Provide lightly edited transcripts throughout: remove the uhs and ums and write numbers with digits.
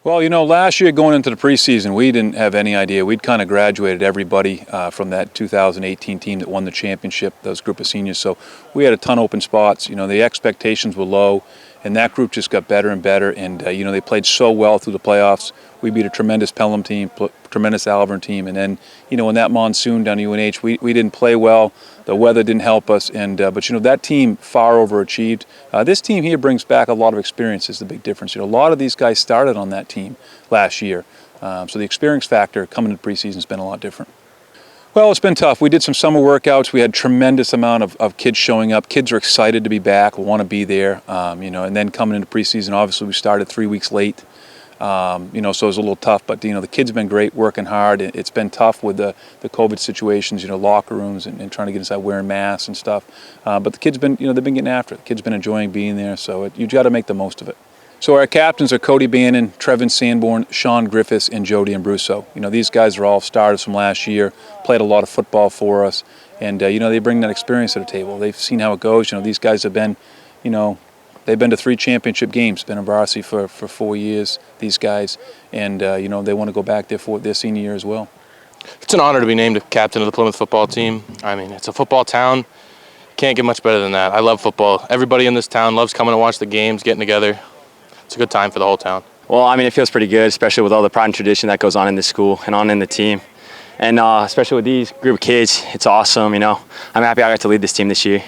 Well, you know, last year going into the preseason, we didn't have any idea. We'd kind of graduated everybody from that 2018 team that won the championship, those group of seniors. So we had a ton of open spots. You know, the expectations were low, and that group just got better and better. And, you know, they played so well through the playoffs. We beat a tremendous Pelham team, tremendous Alvern team. And then, you know, in that monsoon down at UNH, we didn't play well. The weather didn't help us. And but, you know, that team far overachieved. This team here brings back a lot of experience is the big difference. You know, a lot of these guys started on that team last year. So the experience factor coming into preseason has been a lot different. Well, it's been tough. We did some summer workouts. We had tremendous amount of kids showing up. Kids are excited to be back, want to be there, you know, and then coming into preseason, obviously we started 3 weeks late. You know, so it was a little tough, but, you know, the kids have been great, working hard. It's been tough with the COVID situations, you know, locker rooms and trying to get inside wearing masks and stuff. But the kids been, you know, they've been getting after it. The kids been enjoying being there, so you got to make the most of it. So our captains are Cody Bannon, Trevin Sanborn, Sean Griffiths, and Jody Ambruso. You know, these guys are all starters from last year, played a lot of football for us, and, you know, they bring that experience to the table. They've seen how it goes. You know, these guys have been, you know, they've been to 3 championship games, been in Varsity for 4 years, these guys, and, you know, they want to go back there for their senior year as well. It's an honor to be named captain of the Plymouth football team. I mean, it's a football town. Can't get much better than that. I love football. Everybody in this town loves coming to watch the games, getting together. It's a good time for the whole town. Well, I mean, it feels pretty good, especially with all the pride and tradition that goes on in this school and on in the team. And especially with these group of kids, it's awesome, you know. I'm happy I got to lead this team this year.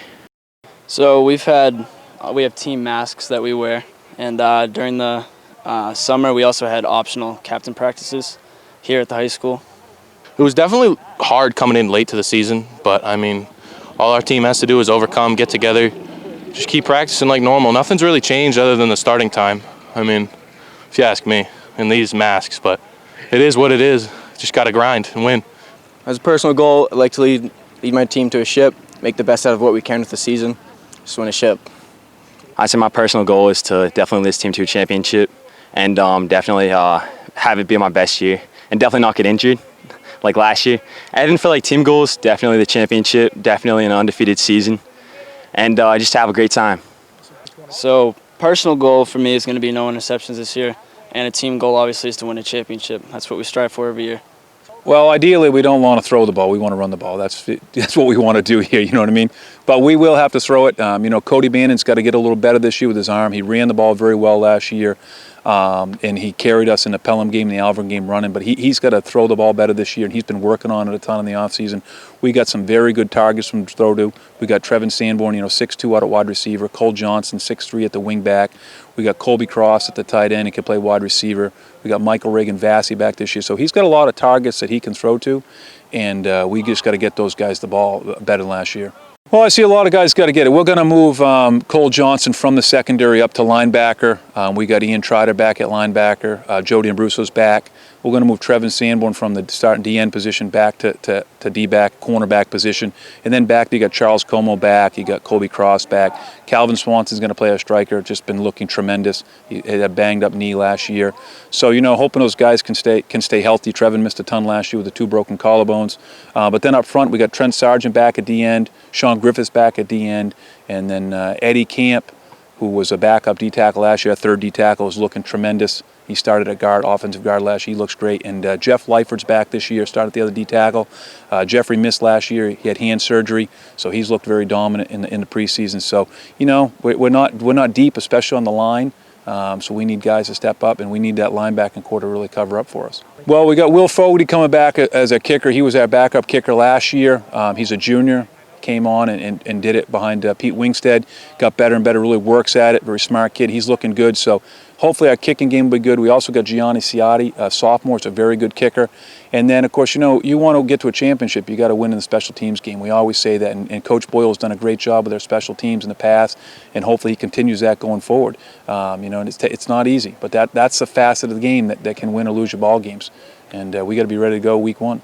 So we have team masks that we wear, and during the summer we also had optional captain practices here at the high school. It was definitely hard coming in late to the season, but I mean, all our team has to do is overcome, get together, just keep practicing like normal. Nothing's really changed other than the starting time. I mean, if you ask me, in these masks, but it is what it is. Just got to grind and win. As a personal goal, I'd like to lead my team to a ship, make the best out of what we can with the season, just win a ship. I'd say my personal goal is to definitely lead this team to a championship and definitely have it be my best year and definitely not get injured like last year. I didn't feel like team goals, definitely the championship, definitely an undefeated season, and just have a great time. So personal goal for me is going to be no interceptions this year, and a team goal obviously is to win a championship. That's what we strive for every year. Well, ideally, we don't want to throw the ball. We want to run the ball. That's what we want to do here, you know what I mean? But we will have to throw it. You know, Cody Bannon's got to get a little better this year with his arm. He ran the ball very well last year, and he carried us in the Pelham game, the Alvern game running. But he's got to throw the ball better this year, and he's been working on it a ton in the offseason. We got some very good targets from throw to. We got Trevin Sanborn, you know, 6'2" out at wide receiver. Cole Johnson, 6'3" at the wing back. We got Colby Cross at the tight end. He can play wide receiver. We got Michael Reagan Vassy back this year. So he's got a lot of targets that he can throw to, and we just got to get those guys the ball better than last year. Well, I see a lot of guys got to get it. We're going to move Cole Johnson from the secondary up to linebacker. We got Ian Trotter back at linebacker. Jody Ambruso's back. We're going to move Trevin Sanborn from the starting DN position back to D-back, cornerback position. And then back, you got Charles Como back. You got Colby Cross back. Calvin Swanson's going to play a striker, just been looking tremendous. He had a banged-up knee last year. So, you know, hoping those guys can stay healthy. Trevin missed a ton last year with the 2 broken collarbones. But then up front, we got Trent Sargent back at D-end, Sean Griffiths back at D-end, and then Eddie Camp, who was a backup D-tackle last year, 3rd D-tackle, is looking tremendous. He started at guard, offensive guard last year. He looks great. And Jeff Lyford's back this year, started the other D-tackle. Jeffrey missed last year. He had hand surgery, so he's looked very dominant in the preseason. So, you know, we're not deep, especially on the line. So we need guys to step up, and we need that linebacking core to really cover up for us. Well, we got Will Fogarty coming back as a kicker. He was our backup kicker last year. He's a junior. Came on and did it behind Pete Wingstead. Got better and better, really works at it. Very smart kid. He's looking good. So hopefully our kicking game will be good. We also got Gianni Ciotti, a sophomore. It's a very good kicker. And then, of course, you know, you want to get to a championship, you got to win in the special teams game. We always say that. And Coach Boyle has done a great job with their special teams in the past, and hopefully he continues that going forward. You know, and it's not easy, but that's the facet of the game that can win or lose your ball games. And we got to be ready to go week 1.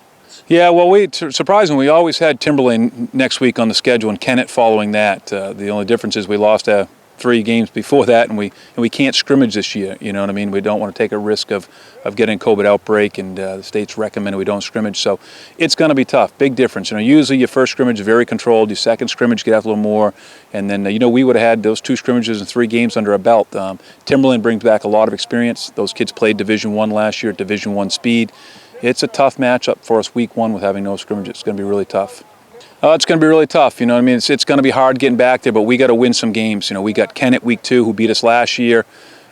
Yeah, well, surprisingly, we always had Timberlane next week on the schedule and Kennett following that. The only difference is we lost our 3 games before that, and we can't scrimmage this year. You know what I mean? We don't want to take a risk of getting a COVID outbreak, and the state's recommended we don't scrimmage. So it's going to be tough. Big difference. You know, usually your first scrimmage is very controlled. Your second scrimmage get out a little more, and then you know, we would have had those 2 scrimmages and 3 games under our belt. Timberlane brings back a lot of experience. Those kids played Division I last year at Division I speed. It's a tough matchup for us week 1 with having no scrimmage. It's going to be really tough. It's going to be really tough. You know what I mean? It's going to be hard getting back there, but we got to win some games. You know, we got Kennett week 2, who beat us last year.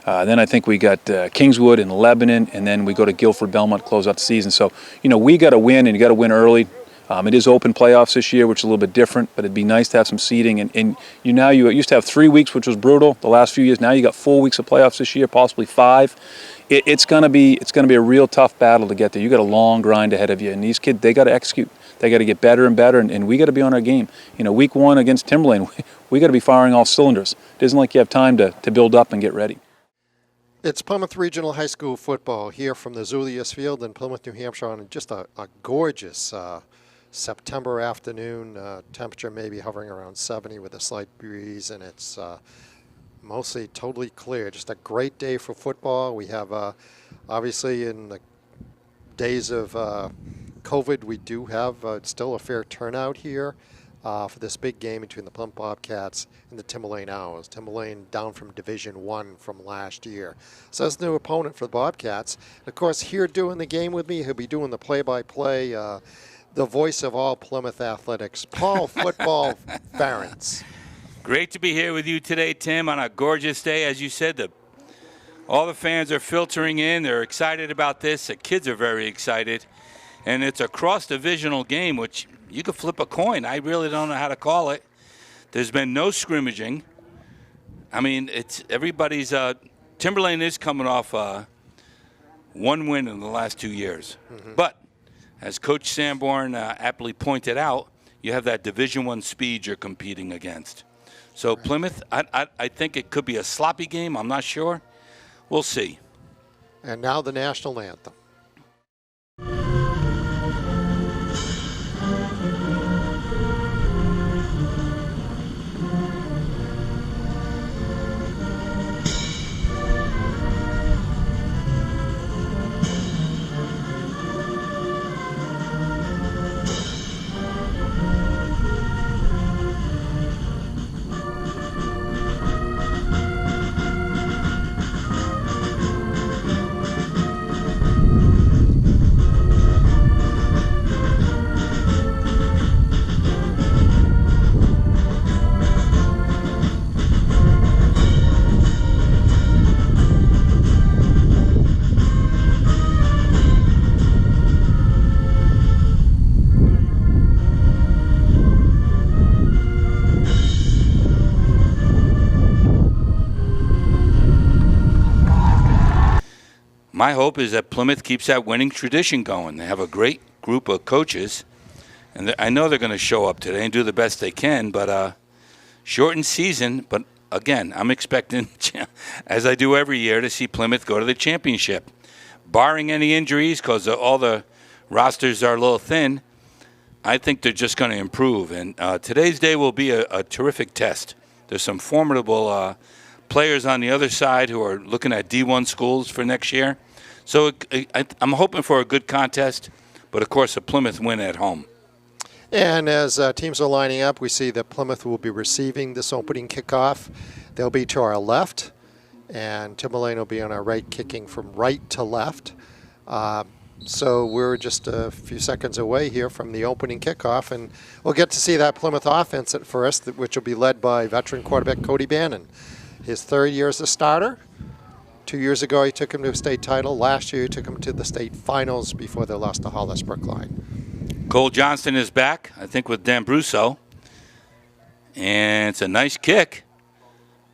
Then I think we got Kingswood and Lebanon, and then we go to Guilford, Belmont, close out the season. So, you know, we got to win, and you got to win early. It is open playoffs this year, which is a little bit different, but it'd be nice to have some seeding. And you used to have 3 weeks, which was brutal the last few years. Now you got 4 weeks of playoffs this year, possibly 5. It's gonna be a real tough battle to get there. You got a long grind ahead of you, and these kids, they got to execute. They got to get better and better, and we got to be on our game. You know, week 1 against Timberlane, we got to be firing all cylinders. It isn't like you have time to build up and get ready. It's Plymouth Regional High School football here from the Zulius Field in Plymouth, New Hampshire, on just a gorgeous September afternoon. Temperature maybe hovering around 70 with a slight breeze, and it's mostly totally clear. Just a great day for football. We have, obviously, in the days of COVID, we do have still a fair turnout here for this big game between the Plymouth Bobcats and the Timberlane Owls. Timberlane down from Division I from last year. So that's the new opponent for the Bobcats. Of course, here doing the game with me, he'll be doing the play-by-play, the voice of all Plymouth athletics, Paul Football Ferentz. Great to be here with you today, Tim, on a gorgeous day. As you said, all the fans are filtering in. They're excited about this. The kids are very excited. And it's a cross-divisional game, which you could flip a coin. I really don't know how to call it. There's been no scrimmaging. I mean, it's everybody's Timberlane is coming off one win in the last 2 years. Mm-hmm. But as Coach Sanborn aptly pointed out, you have that Division I speed you're competing against. So right. Plymouth, I think it could be a sloppy game. I'm not sure. We'll see. And now the national anthem. My hope is that Plymouth keeps that winning tradition going. They have a great group of coaches, and I know they're going to show up today and do the best they can, but shortened season. But again, I'm expecting, as I do every year, to see Plymouth go to the championship. Barring any injuries, because all the rosters are a little thin, I think they're just going to improve. And today's day will be a terrific test. There's some formidable players on the other side who are looking at D1 schools for next year. So I'm hoping for a good contest, but of course a Plymouth win at home. And as teams are lining up, we see that Plymouth will be receiving this opening kickoff. They'll be to our left, and Timberlane will be on our right, kicking from right to left. So we're just a few seconds away here from the opening kickoff, and we'll get to see that Plymouth offense at first, which will be led by veteran quarterback Cody Bannon. His 3rd year as a starter. 2 years ago, he took him to a state title. Last year, he took him to the state finals before they lost to Hollis Brookline. Cole Johnston is back, I think, with Dan Brusso. And it's a nice kick.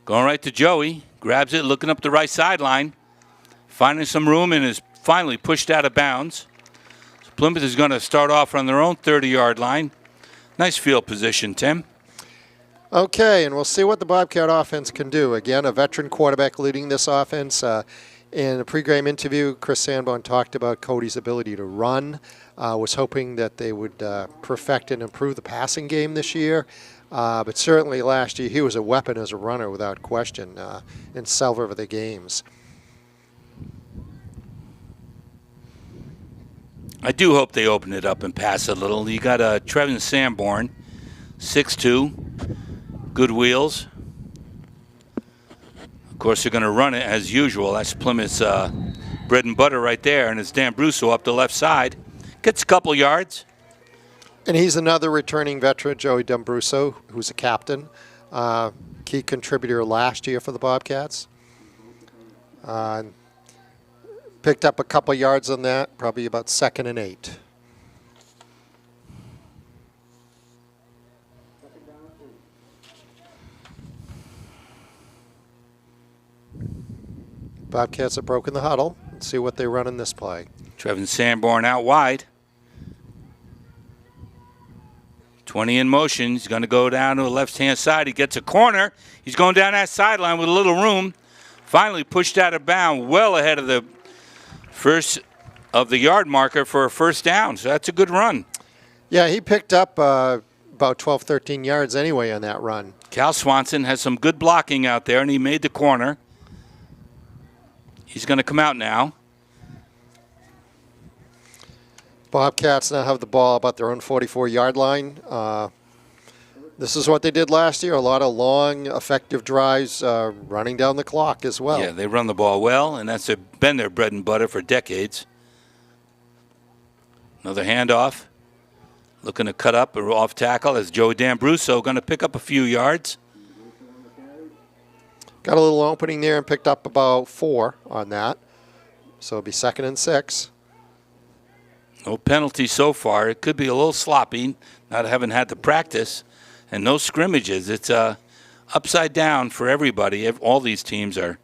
Going right to Joey. Grabs it, looking up the right sideline. Finding some room and is finally pushed out of bounds. So Plymouth is going to start off on their own 30-yard line. Nice field position, Tim. Okay, and we'll see what the Bobcat offense can do. Again, a veteran quarterback leading this offense. In a pregame interview, Chris Sanborn talked about Cody's ability to run. Was hoping that they would perfect and improve the passing game this year. But certainly last year he was a weapon as a runner without question in several of the games. I do hope they open it up and pass a little. You got Trevin Sanborn, 6'2", good wheels. Of course, they're going to run it as usual. That's Plymouth's bread and butter right there. And it's Dan Brusso up the left side. Gets a couple yards. And he's another returning veteran, Joey D'Ambruso, who's a captain, key contributor last year for the Bobcats. Picked up a couple yards on that, probably about 2nd and 8. Bobcats have broken the huddle. Let's see what they run in this play. Trevin Sanborn out wide. 20 in motion. He's going to go down to the left-hand side. He gets a corner. He's going down that sideline with a little room. Finally pushed out of bounds, well ahead of the first of the yard marker for a first down. So that's a good run. Yeah, he picked up about 12, 13 yards anyway on that run. Cal Swanson has some good blocking out there, and he made the corner. He's going to come out now. Bobcats now have the ball about their own 44-yard line. This is what they did last year, a lot of long, effective drives running down the clock as well. Yeah, they run the ball well, and that's been their bread and butter for decades. Another handoff. Looking to cut up or off tackle as Joey D'Ambruso going to pick up a few yards. Got a little opening there and picked up about 4 on that. So it'll be 2nd and 6. No penalty so far. It could be a little sloppy, not having had the practice, and no scrimmages. It's upside down for everybody. All these teams are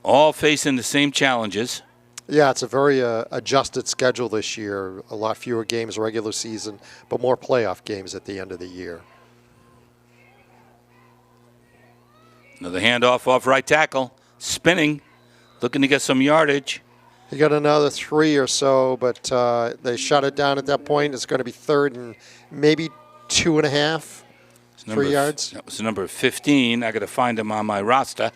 all facing the same challenges. Yeah, it's a very adjusted schedule this year. A lot fewer games regular season, but more playoff games at the end of the year. Another handoff off right tackle. Spinning, looking to get some yardage. He got another 3 or so, but they shut it down at that point. It's going to be 3rd and maybe 2.5, 3 yards. That was the number 15. I got to find him on my roster.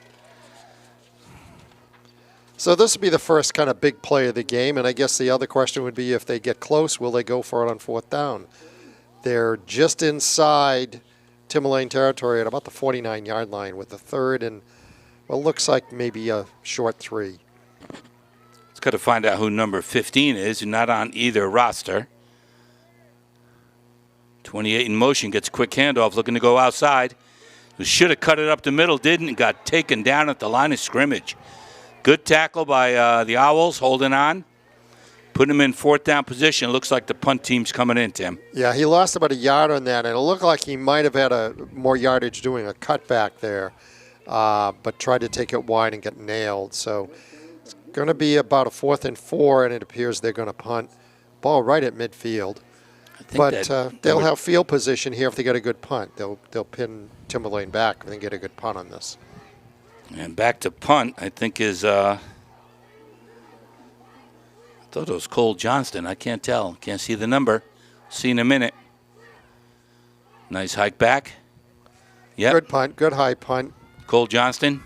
So this would be the first kind of big play of the game, and I guess the other question would be if they get close, will they go for it on 4th down? They're just inside Timberlane territory at about the 49-yard line with the 3rd and what looks like maybe a short 3. It's got to find out who number 15 is. He's not on either roster. 28 in motion, gets a quick handoff, looking to go outside. Should have cut it up the middle, didn't, and got taken down at the line of scrimmage. Good tackle by the Owls, holding on. Putting him in 4th down position. Looks like the punt team's coming in, Tim. Yeah, he lost about a yard on that, and it looked like he might have had more yardage doing a cutback there, but tried to take it wide and get nailed. So it's going to be about a 4th and 4, and it appears they're going to punt. Ball right at midfield. But they'll have field position here if they get a good punt. They'll pin Timberlane back if they get a good punt on this. And back to punt, I think is... I thought it was Cole Johnston. I can't tell. Can't see the number. See in a minute. Nice hike back. Yep. Good punt. Good high punt. Cole Johnston.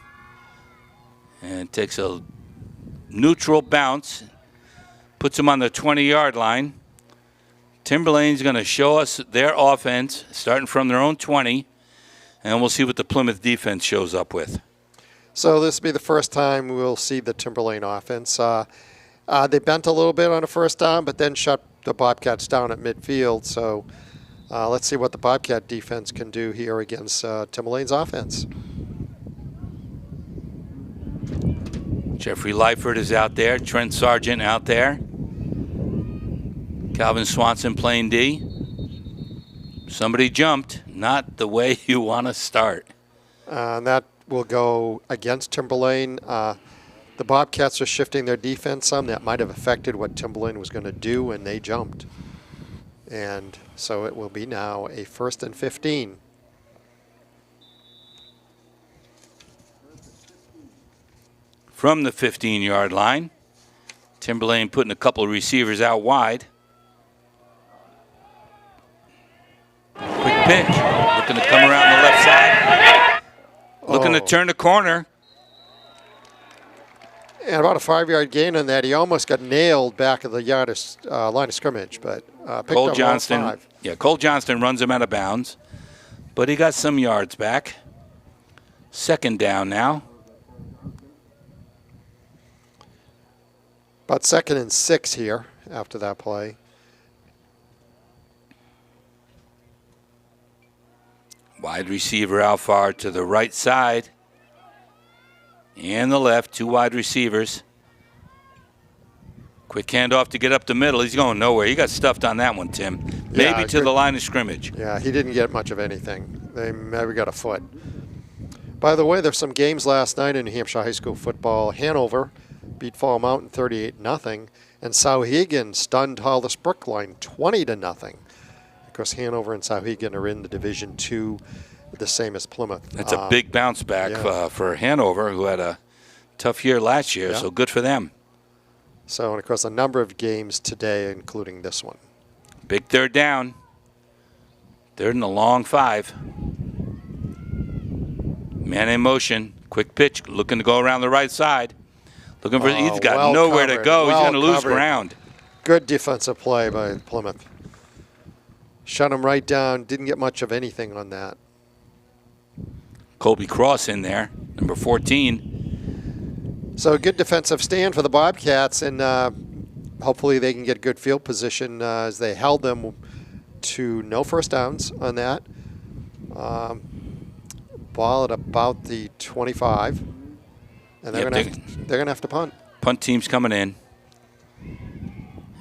And takes a neutral bounce. Puts him on the 20-yard line. Timberlane's going to show us their offense, starting from their own 20. And we'll see what the Plymouth defense shows up with. So this will be the first time we'll see the Timberlane offense. They bent a little bit on the first down, but then shut the Bobcats down at midfield. So let's see what the Bobcat defense can do here against Timberlane's offense. Jeffrey Lyford is out there. Trent Sargent out there. Calvin Swanson playing D. Somebody jumped. Not the way you want to start. And that will go against Timberlane. The Bobcats are shifting their defense some. That might have affected what Timberlane was going to do when they jumped. And so it will be now a 1st and 15. From the 15-yard line. Timberlane putting a couple of receivers out wide. Quick pitch. Looking to come around the left side. Looking to turn the corner. And about a 5-yard gain on that. He almost got nailed back at the line of scrimmage, but picked Cole up Johnston. 5. Yeah, Cole Johnston runs him out of bounds, but he got some yards back. Second down now. About 2nd and 6 here after that play. Wide receiver out far to the right side and the left, 2 wide receivers. Quick handoff to get up the middle. He's going nowhere. He got stuffed on that one, Tim. Maybe to the line of scrimmage. Yeah, he didn't get much of anything. They maybe got a foot. By the way, there's some games last night in New Hampshire high school football. Hanover beat Fall Mountain 38-0, and Sauhegan stunned Hollis Brookline 20-0. Of course, Hanover and Sauhegan are in the Division II, the same as Plymouth. That's a big bounce back for Hanover, who had a tough year last year, so good for them. So, and of course, a number of games today, including this one. Big third down. Third and a long 5. Man in motion. Quick pitch. Looking to go around the right side. Looking for. He's got nowhere to go. He's going to lose ground. Good defensive play by Plymouth. Shut him right down. Didn't get much of anything on that. Colby Cross in there, number 14. So good defensive stand for the Bobcats, and hopefully they can get good field position as they held them to no first downs on that. Ball at about the 25, and they're going to have to punt. Punt team's coming in,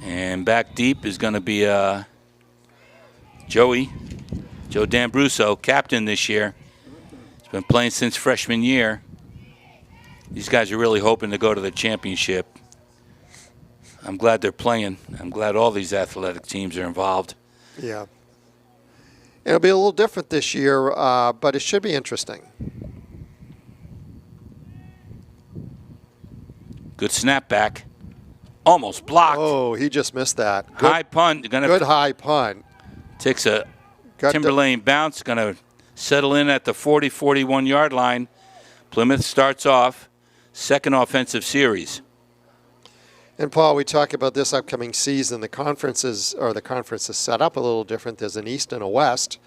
and back deep is going to be Joe D'Ambruso, captain this year. He's been playing since freshman year. These guys are really hoping to go to the championship. I'm glad they're playing. I'm glad all these athletic teams are involved. Yeah. It'll be a little different this year, but it should be interesting. Good snap back. Almost blocked. Oh, he just missed that. Good, high punt. Good high punt. Takes a Timberlane bounce. Going to settle in at the 40, 41-yard line. Plymouth starts off. Second offensive series. And Paul, we talk about this upcoming season. The conference is set up a little different. There's an East and a West.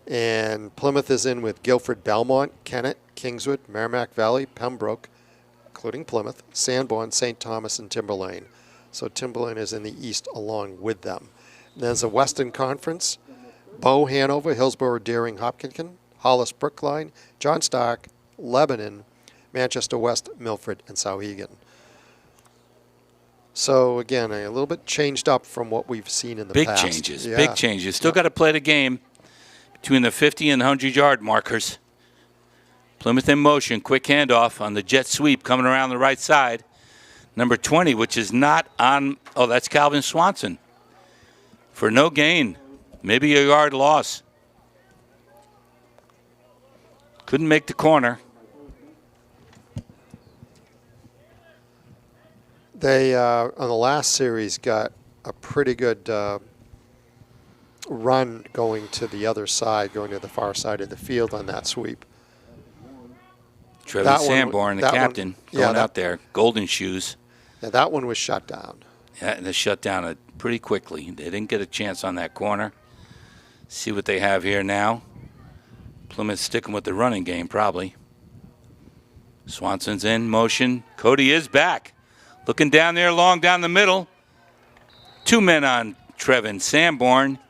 And Plymouth is in with Guilford, Belmont, Kennett, Kingswood, Merrimack Valley, Pembroke, including Plymouth, Sanborn, St. Thomas, and Timberlane. So Timberlane is in the East along with them. And there's a Western Conference. Bow, Hanover, Hillsborough, Deering, Hopkinton, Hollis, Brookline, John Stark, Lebanon, Manchester West, Milford, and Sauhegan. So, again, a little bit changed up from what we've seen in the past. Big changes, big changes. Still got to play the game between the 50 and 100-yard markers. Plymouth in motion, quick handoff on the jet sweep coming around the right side. Number 20, which is not on, that's Calvin Swanson. For no gain, maybe a yard loss. Couldn't make the corner. They, on the last series, got a pretty good run going to the other side, going to the far side of the field on that sweep. Trevor Sanborn, the captain, going out there, golden shoes. Yeah, that one was shut down. Yeah, they shut down pretty quickly. They didn't get a chance on that corner. See what they have here now. Plymouth sticking with the running game, probably. Swanson's in motion. Cody is back. Looking down there, long down the middle. 2 men on Trevin Sanborn.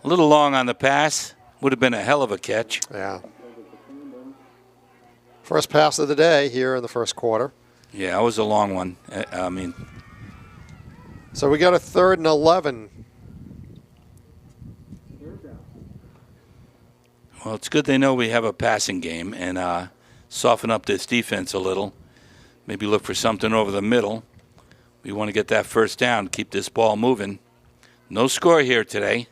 A little long on the pass. Would have been a hell of a catch. Yeah. First pass of the day here in the first quarter. Yeah, that was a long one. So we got a 3rd and 11. Well, it's good they know we have a passing game and soften up this defense a little. Maybe look for something over the middle. We want to get that first down, keep this ball moving. No score here today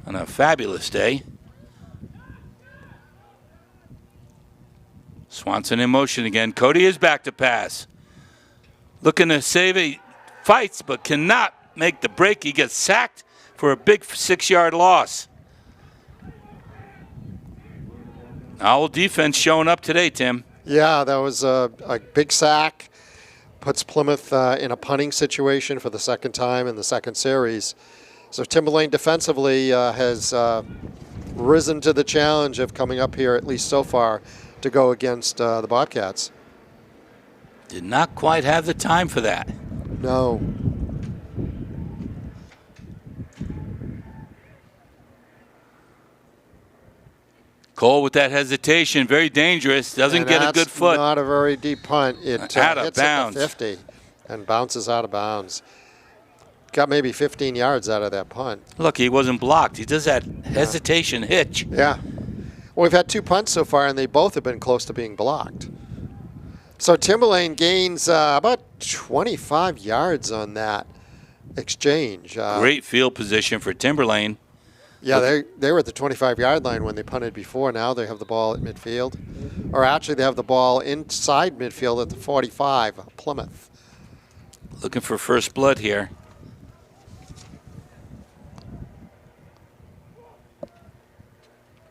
on a fabulous day. Swanson in motion again. Cody is back to pass. Looking to save it. Fights, but cannot make the break. He gets sacked for a big 6-yard loss. Owl defense showing up today, Tim. Yeah, that was a big sack. Puts Plymouth in a punting situation for the second time in the second series. So Timberlane defensively has risen to the challenge of coming up here, at least so far, to go against the Bobcats. Did not quite have the time for that. No. Cole with that hesitation, very dangerous. Doesn't And get a good foot. Not a very deep punt. It Out of hits bounds. at the 50 and bounces out of bounds. Got maybe 15 yards out of that punt. Look, he wasn't blocked. He does that hesitation hitch. Yeah. Well, we've had 2 punts so far, and they both have been close to being blocked. So Timberlane gains about 25 yards on that exchange. Great field position for Timberlane. Yeah, they were at the 25-yard line when they punted before. Now they have the ball at midfield. Or actually, they have the ball inside midfield at the 45, Plymouth. Looking for first blood here.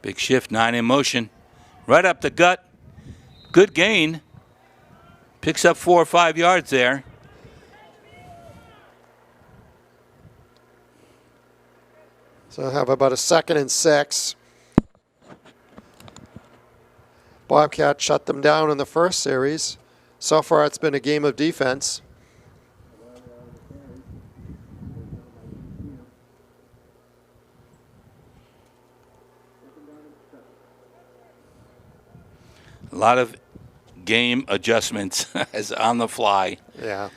Big shift, 9 in motion. Right up the gut. Good gain. Picks up 4 or 5 yards there. So have about a 2nd and 6. Bobcats shut them down in the first series. So far, it's been a game of defense. A lot of game adjustments as on the fly. Yeah.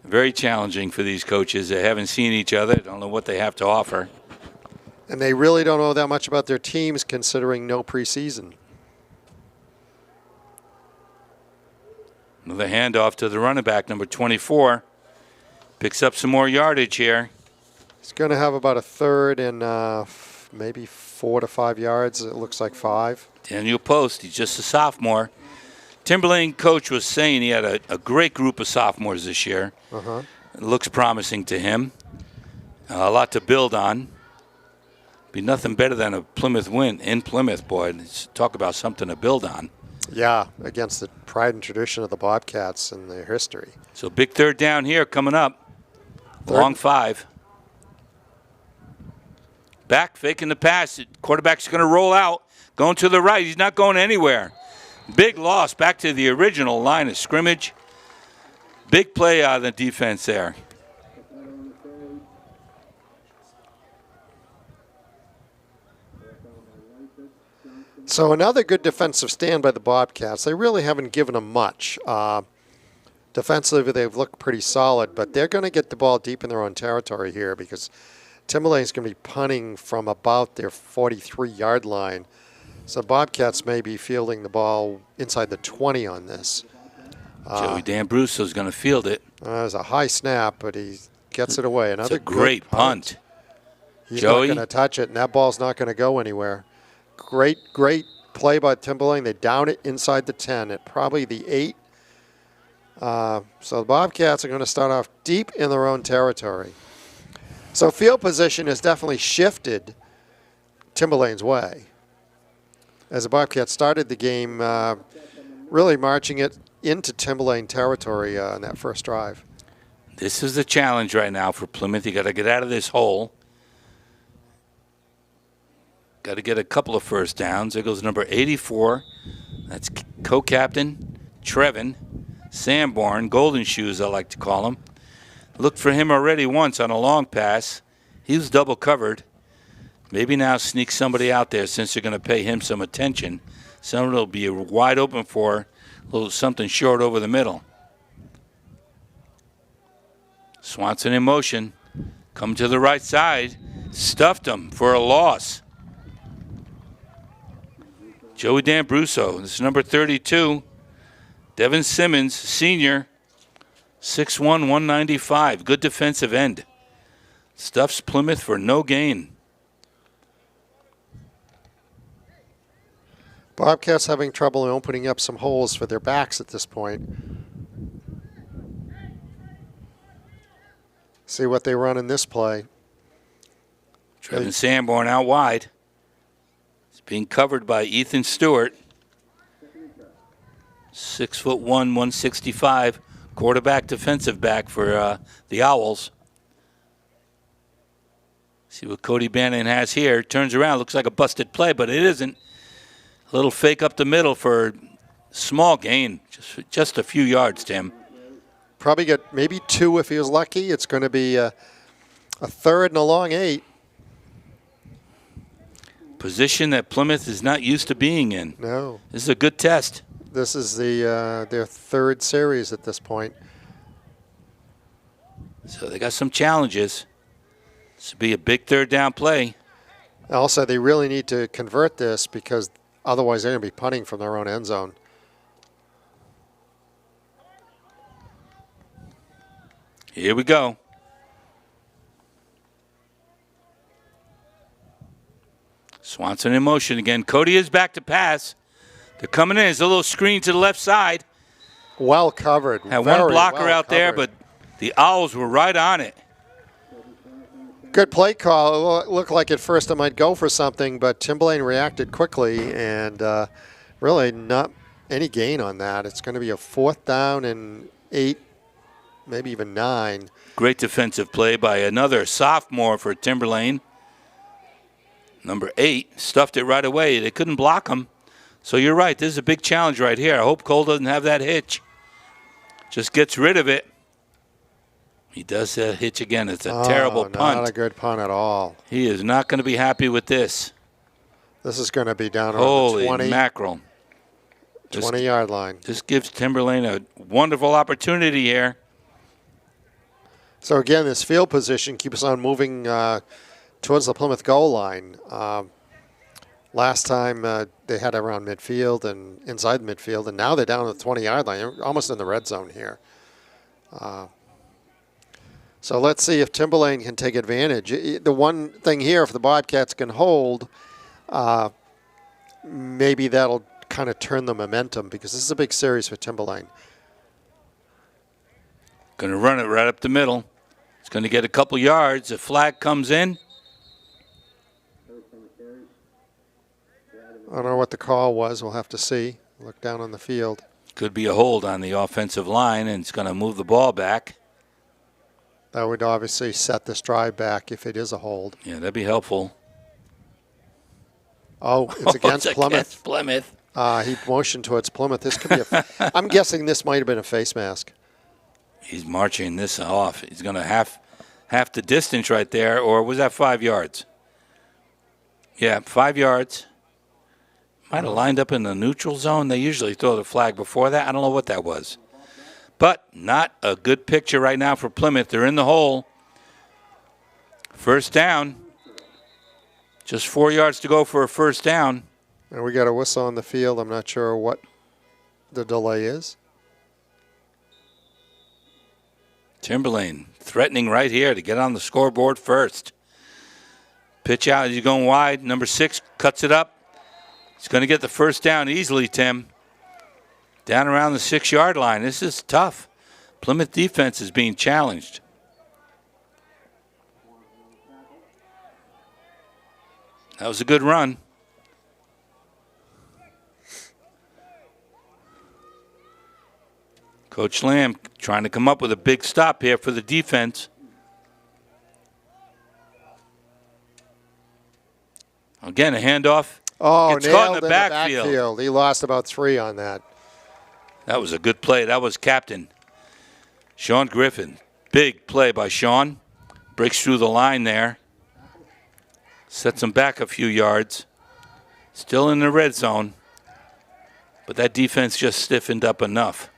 Very challenging for these coaches. They haven't seen each other. Don't know what they have to offer. And they really don't know that much about their teams considering no preseason. Another handoff to the running back, number 24. Picks up some more yardage here. He's going to have about a 3rd and maybe 4 to 5 yards. It looks like 5. Daniel Post, he's just a sophomore. Timberlane coach was saying he had a great group of sophomores this year. It looks promising to him. A lot to build on. Be nothing better than a Plymouth win in Plymouth, boy. Talk about something to build on. Yeah, against the pride and tradition of the Bobcats and their history. So big 3rd down here coming up. Long 5. Back, faking the pass. Quarterback's going to roll out. Going to the right. He's not going anywhere. Big loss back to the original line of scrimmage. Big play out of the defense there. So another good defensive stand by the Bobcats. They really haven't given them much. Defensively, they've looked pretty solid, but they're going to get the ball deep in their own territory here because Timberlane's going to be punting from about their 43-yard line. So Bobcats may be fielding the ball inside the 20 on this. Joey D'Ambrosso's going to field it. It was a high snap, but he gets it away. Another It's a great punt. He's Joey? not going to touch it, and that ball's not going to go anywhere. Great play by Timberlane. They down it inside the 10 at probably the 8. So the Bobcats are going to start off deep in their own territory. So field position has definitely shifted Timberlane's way. As the Bobcats started the game, really marching it into Timberlane territory in that first drive. This is the challenge right now for Plymouth. You got to get out of this hole. Got to get a couple of first downs. There goes number 84. That's co-captain Trevin Sanborn, Golden Shoes I like to call him. Looked for him already once on a long pass. He was double covered. Maybe now sneak somebody out there since they're going to pay him some attention. Somebody will be wide open for a little something short over the middle. Swanson in motion. Come to the right side. Stuffed him for a loss. Joey D'Ambruso, this is number 32. Devin Simmons, senior, 6'1", 195. Good defensive end. Stuffs Plymouth for no gain. Bobcats having trouble opening up some holes for their backs at this point. See what they run in this play. Trevin Sanborn out wide. It's being covered by Ethan Stewart. 6'1", 165, quarterback, defensive back for the Owls. See what Cody Bannon has here. Turns around, looks like a busted play, but it isn't. A little fake up the middle for small gain, just a few yards, Tim. Probably get maybe 2 if he was lucky. It's going to be a 3rd and a long 8. Position that Plymouth is not used to being in. No. This is a good test. This is their 3rd series at this point. So they got some challenges. This will be a big 3rd down play. Also, they really need to convert this because otherwise they're going to be punting from their own end zone. Here we go. Swanson in motion again. Cody is back to pass. They're coming in. There's a little screen to the left side. Well covered. Had one blocker out there, but the Owls were right on it. Good play call. It looked like at first it might go for something, but Timberlane reacted quickly and really not any gain on that. It's going to be a 4th down and 8, maybe even 9. Great defensive play by another sophomore for Timberlane. Number 8 stuffed it right away. They couldn't block him. So you're right. This is a big challenge right here. I hope Cole doesn't have that hitch. Just gets rid of it. He does that hitch again. It's a terrible punt. Not a good punt at all. He is not going to be happy with this. This is going to be down Holy around the 20. Mackerel. 20-yard line. This gives Timberlane a wonderful opportunity here. So again, this field position keeps on moving towards the Plymouth goal line. Last time they had around midfield and inside the midfield, and now they're down at the 20-yard line, almost in the red zone here. So let's see if Timberlane can take advantage. The one thing here, if the Bobcats can hold, maybe that'll kind of turn the momentum because this is a big series for Timberlane. Going to run it right up the middle. It's going to get a couple yards. A flag comes in. I don't know what the call was. We'll have to see. Look down on the field. Could be a hold on the offensive line, and it's going to move the ball back. That would obviously set this drive back if it is a hold. Yeah, that'd be helpful. Oh, it's against Plymouth. Plymouth. He motioned towards Plymouth. This could be I'm guessing this might have been a face mask. He's marching this off. He's going to half the distance right there, or was that 5 yards? Yeah, 5 yards. Might have lined up in the neutral zone. They usually throw the flag before that. I don't know what that was. But not a good picture right now for Plymouth. They're in the hole. 1st down. Just 4 yards to go for a 1st down. And we got a whistle on the field. I'm not sure what the delay is. Timberlane threatening right here to get on the scoreboard first. Pitch out. He's going wide. Number 6 cuts it up. He's going to get the 1st down easily, Tim. Down around the 6-yard line. This is tough. Plymouth defense is being challenged. That was a good run. Coach Lamb trying to come up with a big stop here for the defense. Again, a handoff. Oh, Gets caught in nailed the backfield. He lost about 3 on that. That was a good play. That was captain Sean Griffin. Big play by Sean. Breaks through the line there. Sets him back a few yards. Still in the red zone. But that defense just stiffened up enough.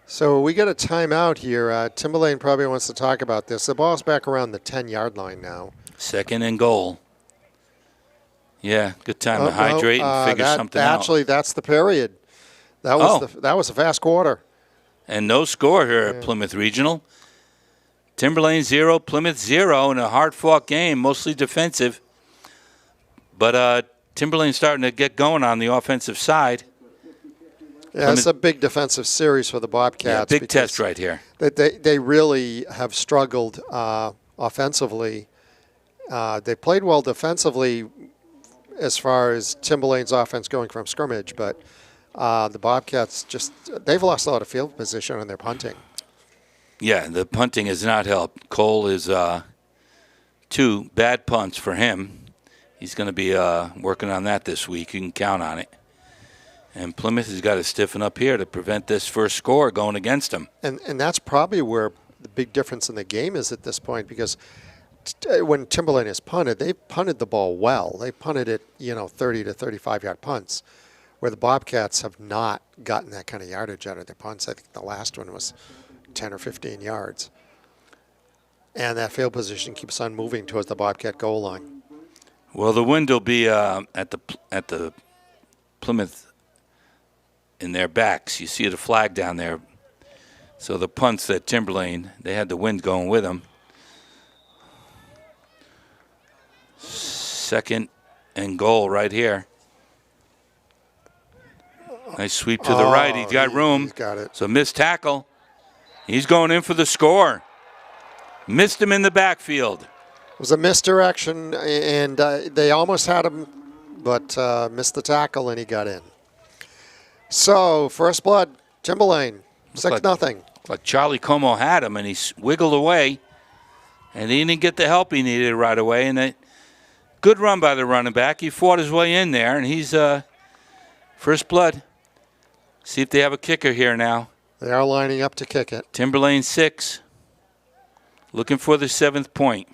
So we got a timeout here. Timberlane probably wants to talk about this. The ball's back around the 10-yard line now. 2nd and goal. Yeah, good time to hydrate and figure something out. Actually, that's the period. That was a fast quarter. And no score here at Plymouth Regional. Timberlane 0, Plymouth 0 in a hard-fought game, mostly defensive. But Timberlane starting to get going on the offensive side. Yeah, it's a big defensive series for the Bobcats. Yeah, big test right here. They really have struggled offensively. They played well defensively as far as Timberlane's offense going from scrimmage, but the Bobcats they've lost a lot of field position on their punting. Yeah, the punting has not helped. Cole is 2 bad punts for him. He's going to be working on that this week. You can count on it. And Plymouth has got to stiffen up here to prevent this first score going against them. And that's probably where the big difference in the game is at this point, because when Timberlane has punted, they've punted the ball well. They punted it, 30 to 35-yard punts, where the Bobcats have not gotten that kind of yardage out of their punts. I think the last one was 10 or 15 yards. And that field position keeps on moving towards the Bobcat goal line. Well, the wind will be at the Plymouth in their backs. You see the flag down there. So the punts that Timberlane, they had the wind going with them. 2nd and goal right here. Nice sweep to the right. He's got room. He's got it. So missed tackle. He's going in for the score. Missed him in the backfield. It was a misdirection, and they almost had him, but missed the tackle, and he got in. So, first blood, Timberlane, 6-0. Like Charlie Como had him, and he wiggled away, and he didn't get the help he needed right away. And a good run by the running back. He fought his way in there, and he's first blood. See if they have a kicker here now. They are lining up to kick it. Timberlane 6, looking for the 7th point.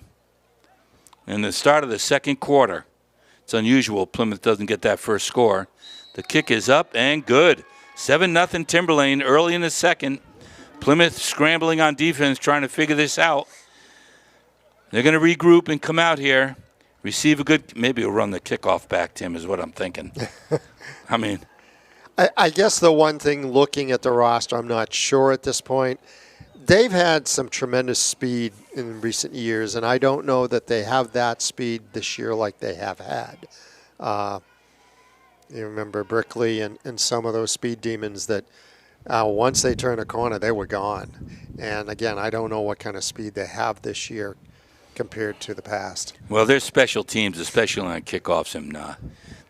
In the start of the second quarter. It's unusual Plymouth doesn't get that first score. The kick is up and good. 7-0 Timberlane early in the second. Plymouth scrambling on defense, trying to figure this out. They're going to regroup and come out here, receive a good, maybe we'll run the kickoff back, Tim, is what I'm thinking. I mean. I guess the one thing looking at the roster, I'm not sure at this point, they've had some tremendous speed in recent years, and I don't know that they have that speed this year like they have had. You remember Brickley and some of those speed demons that once they turn a corner, they were gone. And, again, I don't know what kind of speed they have this year compared to the past. Well, their special teams, especially on kickoffs, and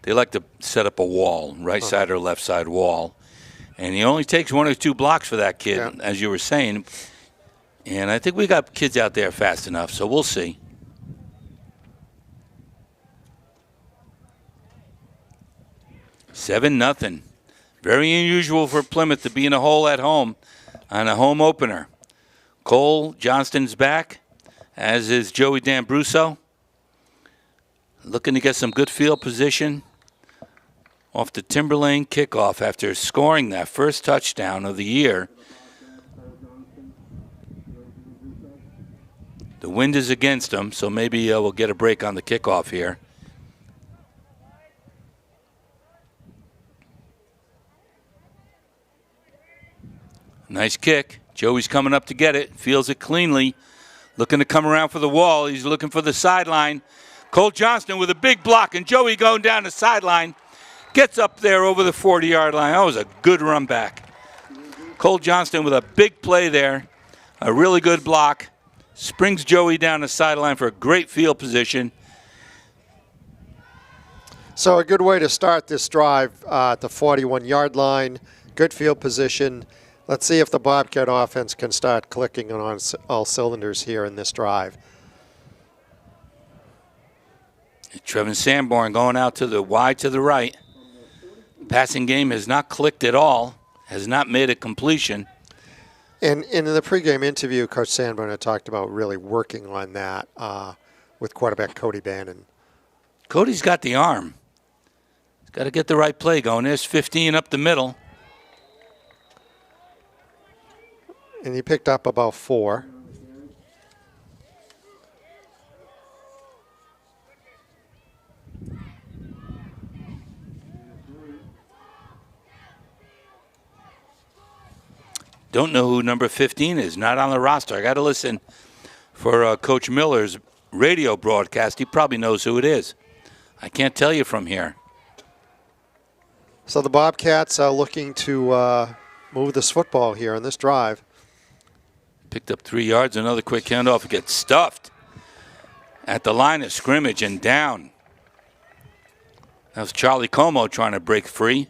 they like to set up a wall, right side or left side wall. And he only takes 1 or 2 blocks for that kid, as you were saying. And I think we got kids out there fast enough, so we'll see. Seven nothing. Very unusual for Plymouth to be in a hole at home on a home opener. Cole Johnston's back, as is Joey D'Ambruso. Looking to get some good field position off the Timberlane kickoff after scoring that first touchdown of the year. The wind is against them, so maybe we'll get a break on the kickoff here. Nice kick. Joey's coming up to get it. Feels it cleanly. Looking to come around for the wall. He's looking for the sideline. Cole Johnston with a big block, and Joey going down the sideline. Gets up there over the 40-yard line. That was a good run back. Cole Johnston with a big play there. A really good block. Springs Joey down the sideline for a great field position. So a good way to start this drive at the 41-yard line. Good field position. Let's see if the Bobcat offense can start clicking on all cylinders here in this drive. Trevin Sanborn going out to the wide to the right. Passing game has not clicked at all. Has not made a completion. And in the pregame interview, Coach Sanborn had talked about really working on that with quarterback Cody Bannon. Cody's got the arm. He's got to get the right play going. There's 15 up the middle. And he picked up about 4. Don't know who number 15 is. Not on the roster. I got to listen for Coach Miller's radio broadcast. He probably knows who it is. I can't tell you from here. So the Bobcats are looking to move this football here on this drive. Picked up 3 yards. Another quick handoff. It gets stuffed at the line of scrimmage and down. That was Charlie Como trying to break free.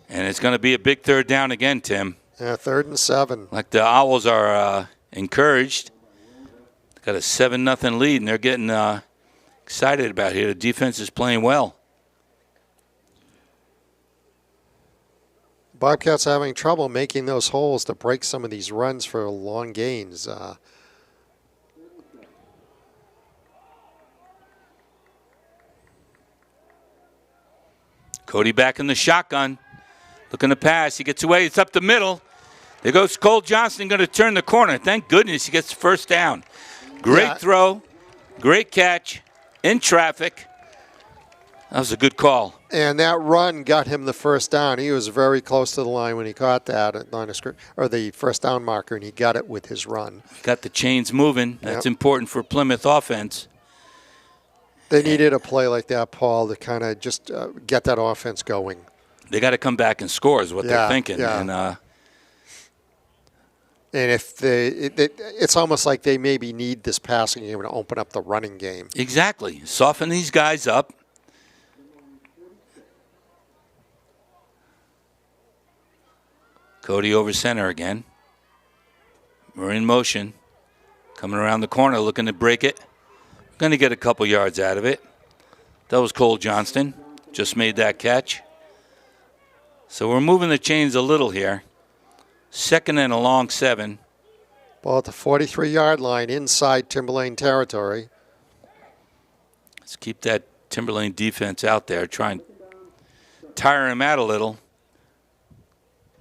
And it's going to be a big third down again, Tim. Yeah, 3rd and 7. Like the Owls are encouraged. Got a 7-0 lead, and they're getting excited about here. The defense is playing well. Bobcats having trouble making those holes to break some of these runs for long gains. Cody back in the shotgun. Looking to pass. He gets away. It's up the middle. There goes Cole Johnston, going to turn the corner. Thank goodness he gets the first down. Great throw. Great catch. In traffic. That was a good call. And that run got him the first down. He was very close to the line when he caught that at line of scrimmage, or the first down marker, and he got it with his run. Got the chains moving. That's important for Plymouth offense. They needed a play like that, Paul, to kind of just get that offense going. They got to come back and score is what they're thinking. Yeah. And if it's almost like they maybe need this passing game to open up the running game. Exactly. Soften these guys up. Cody over center again. We're in motion. Coming around the corner, looking to break it. Going to get a couple yards out of it. That was Cole Johnston. Just made that catch. So we're moving the chains a little here. 2nd and a long 7. Ball at the 43-yard line inside Timberlane territory. Let's keep that Timberlane defense out there. Try and tire him out a little.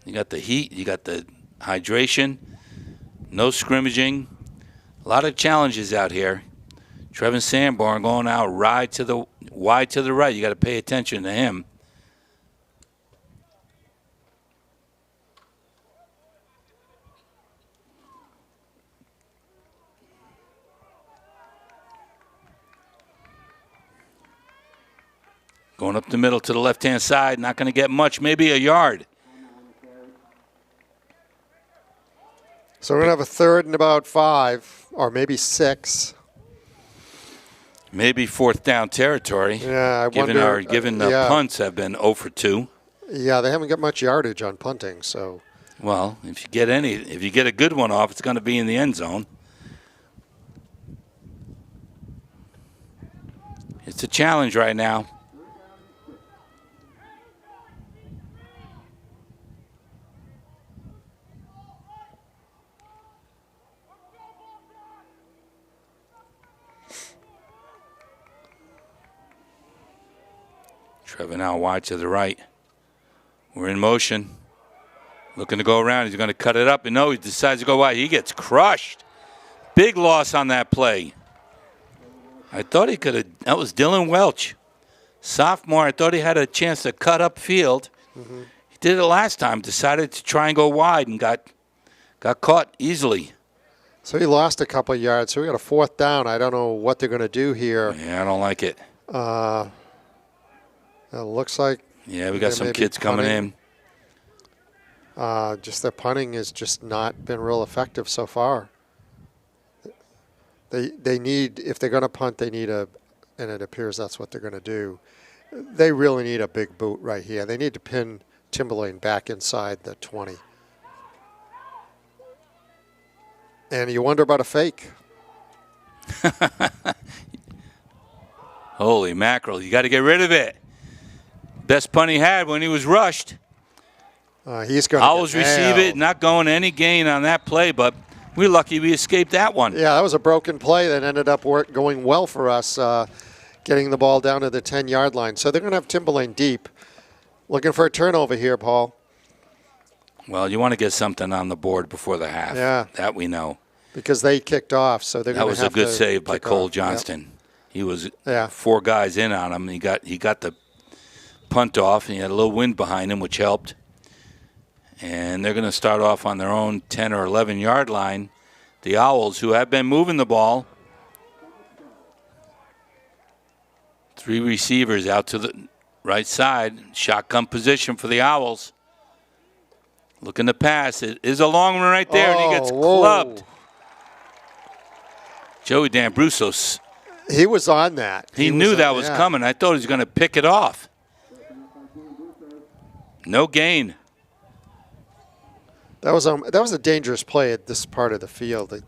You got the heat. You got the hydration. No scrimmaging. A lot of challenges out here. Trevin Sanborn going out wide to the right. You got to pay attention to him. Going up the middle to the left-hand side, not going to get much, maybe a yard. So we're going to have a 3rd and about 5, or maybe 6. Maybe 4th down territory. Yeah, given the punts have been 0 for 2. Yeah, they haven't got much yardage on punting, so. Well, if you get a good one off, it's going to be in the end zone. It's a challenge right now. Trevor now wide to the right. We're in motion. Looking to go around. He's going to cut it up. And no, he decides to go wide. He gets crushed. Big loss on that play. I thought he could have. That was Dylan Welch. Sophomore, I thought he had a chance to cut up field. Mm-hmm. He did it last time. Decided to try and go wide and got caught easily. So he lost a couple of yards. So we got a 4th down. I don't know what they're going to do here. Yeah, I don't like it. It looks like. Yeah, we got some kids coming in. Just their punting has just not been real effective so far. They need, if they're going to punt, they need and it appears that's what they're going to do. They really need a big boot right here. They need to pin Timberlane back inside the 20. And you wonder about a fake. Holy mackerel, you got to get rid of it. Best punt he had when he was rushed. He's going to Owls receive it, not going any gain on that play, but we're lucky we escaped that one. Yeah, that was a broken play that ended up going well for us, getting the ball down to the 10-yard line. So they're going to have Timberlane deep. Looking for a turnover here, Paul. Well, you want to get something on the board before the half. Yeah. That we know. Because they kicked off, so they're going to have to. That was a good save by Cole Johnston. Yep. He was 4 guys in on him. He got the punt off, and he had a little wind behind him, which helped. And they're going to start off on their own 10 or 11-yard line. The Owls, who have been moving the ball. 3 receivers out to the Right side, shotgun position for the Owls. Looking to pass. It is a long one right there, and he gets clubbed. Joey D'Ambruso. He was on that. He knew that was coming. I thought he was going to pick it off. No gain. That was a dangerous play at this part of the field.